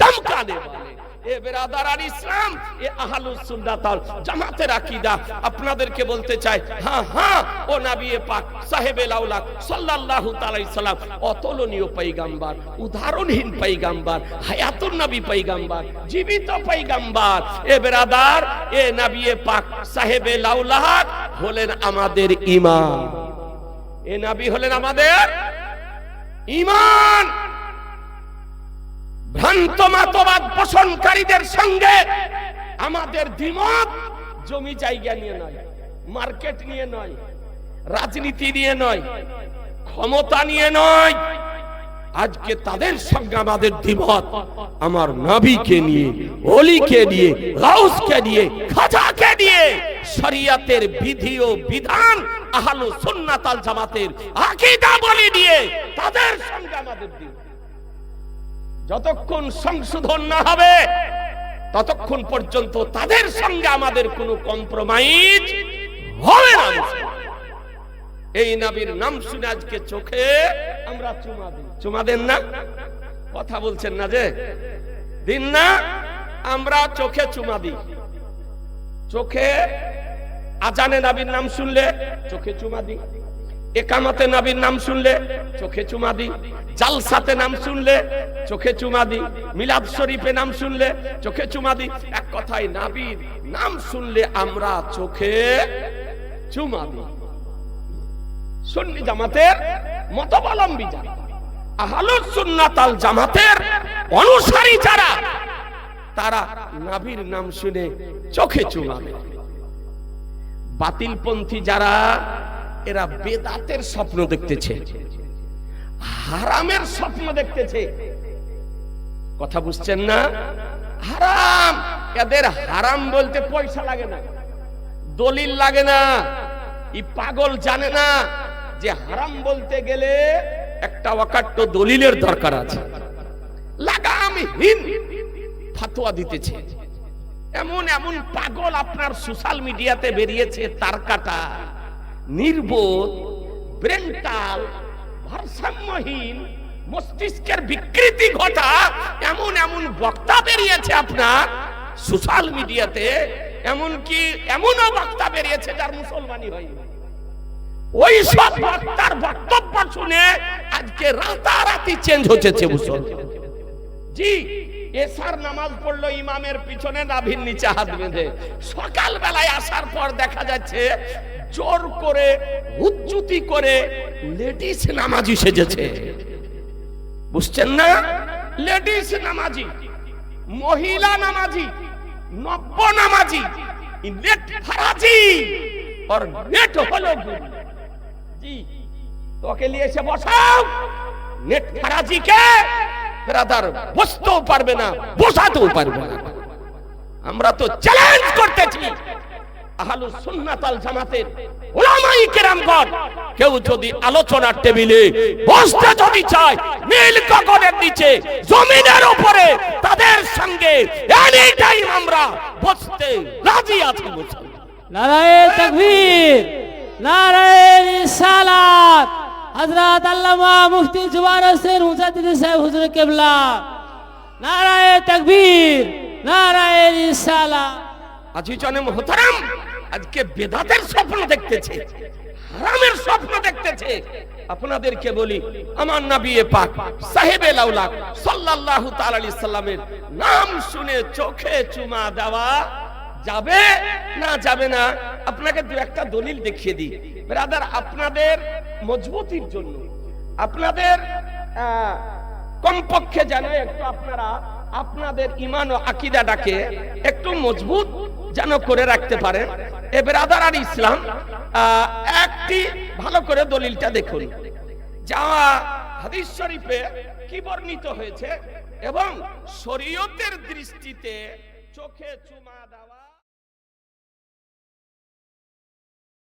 चमकाने वाले। এ বেরাদার আর ইসলাম, এ আহলুস সুন্নাত আল জামাতের আকীদা। আপনাদেরকে বলতে চাই, হ্যাঁ হ্যাঁ, ও নবী পাক সাহেবে লাউলাক সাল্লাল্লাহু তাআলা আলাইহি সাল্লাম অতুলনীয় পয়গম্বর, উদাহরণহীন পয়গম্বর, হায়াতুন নবী পয়গম্বর, জীবিত পয়গম্বর। এ বেরাদার, এ নবী পাক সাহেবে লাউলাক হলেন আমাদের ঈমান, এ নবী হলেন আমাদের ঈমান। ভ্রান্ত মতবাদ পোষণকারীদের সঙ্গে আমাদের দ্বিমত জমি জায়গা নিয়ে নয়, মার্কেট নিয়ে নয়, রাজনীতি নিয়ে নয়, ক্ষমতা নিয়ে নয়। আজকে তাদের সঙ্গে আমাদের দ্বিমত আমার নবীকে নিয়ে, ওলিকে নিয়ে, গাউসকে নিয়ে, খাজাকে নিয়ে, শরীয়তের বিধি ও বিধান আহলুস সুন্নাত আল জামাতের আকীদা বলি নিয়ে তাদের সঙ্গে আমাদের দ্বিমত। যতক্ষণ সংশোধন না হবে ততক্ষণ পর্যন্ত তাদের সঙ্গে আমাদের কোনো কম্প্রোমাইজ হবে না। এই নবীর নাম শুনে আজকে চোখে আমরা চুমা দিই, চুমা দেন না? কথা বলছেন না যে দিন না? আমরা চোখে চুমা দিই, চোখে আজানে নবীর নাম শুনলে চোখে চুমা দিই, একামতে নবীর নাম শুনলে চোখে চুমা দিই, জালসাতে নাম শুনলে চোখে চুমা দিই, মিলাদ শরীফে নাম শুনলে চোখে চুমা দিই। এক কথায় নবীর নাম শুনলে আমরা চোখে চুমা দিই। সুন্নি জামাতের মতাবলম্বী যারা, আহলুস সুন্নাত আল জামাতের অনুসারী যারা, তারা নবীর নাম শুনে চোখে চুমা দেয়। বাতিলপন্থী যারা, এরা বেদাতের স্বপ্ন দেখতেছে, হারামের স্বপ্ন দেখতেছে। কথা বুঝছেন না? হারাম, এদের হারাম বলতে পয়সা লাগে না, দলিল লাগে না। এই পাগল জানে না যে হারাম বলতে গেলে একটা ওয়াকাট্ট দলিলের দরকার আছে। লাগামহীন ফতোয়া দিতেছে। এমন এমন পাগল আপনার সোশ্যাল মিডিয়াতে বেরিয়েছে, তার কাটা, নির্বোধ, ব্রেনটাল, ভারসাম্যহীন, মস্তিষ্কের বিকৃতি ঘটা এমন এমন বক্তা বেরিয়েছে আপনার সোশ্যাল মিডিয়াতে। এমনকি এমনও বক্তা বেরিয়েছে যার মুসলমানই হয়নি। ওই সব বক্তার বক্তব্য শুনে আজকে রাতারাতি চেঞ্জ হচ্ছে মুসলমান। জি, এশার নামাজ পড়লো ইমামের পিছনে নাভির নিচে হাত বেঁধে, সকাল বেলায় আসার পর দেখা যাচ্ছে জোর করে হুজ্জুতি করে লেডিস নামাজি সেজেছে। বুঝছেন না? লেডিস নামাজি, মহিলা নামাজি, নব্য নামাজি, ফারাজি, और नेट হলো গুরু। জি, তোকে নিয়ে এসে বসাও নেট ফারাজিকে, ব্রাদার বসতেও পারবে না, বসাতেও পারবে না। আমরা তো চ্যালেঞ্জ করতেছি আহলুস সুন্নাত ওয়াল জামাতের উলামায়ে কেরামগণ, কেউ যদি আলোচনার টেবিলে বসতে যদি চায় নীল কাগজের নিচে জমিনের উপরে, তাদের সঙ্গে এনি টাইম আমরা বসতে রাজি আছি। নারায়ে তাকবীর, নারায়ে রিসালাত। হযরত আল্লামা মুফতি জুবান হোসেন মুজাদ্দিদ সাহেব হুজুর কিবলা, নারায়ে তাকবীর, নারায়ে রিসালাত। আজিজানে মুহতারাম, আজকে বেদাতের স্বপ্ন দেখতেছে, হারামের স্বপ্ন দেখতেছে। আপনাদেরকে বলি, আমার নবী পাক সাহেবে লাউলাক সাল্লাল্লাহু তাআলা আলাইহি সাল্লামের নাম শুনে চোখে চুমা দেওয়া যাবে না যাবে না? আপনাকে দু একটা দলিল দেখিয়ে দিই ব্রাদার, আপনাদের মজবুতির জন্য, আপনাদের কমপক্ষে যেন একটু আপনারা আপনাদের ঈমান ও আকীদাটাকে একটু মজবুত যেন করে রাখতে পারেন। এ ব্রাদার আর ইসলাম, একটি ভালো করে দলিলটা দেখুন, যা হাদিস শরীফে কি বর্ণিত হয়েছে এবং শরীয়তের দৃষ্টিতে চোখে চুমা দেওয়া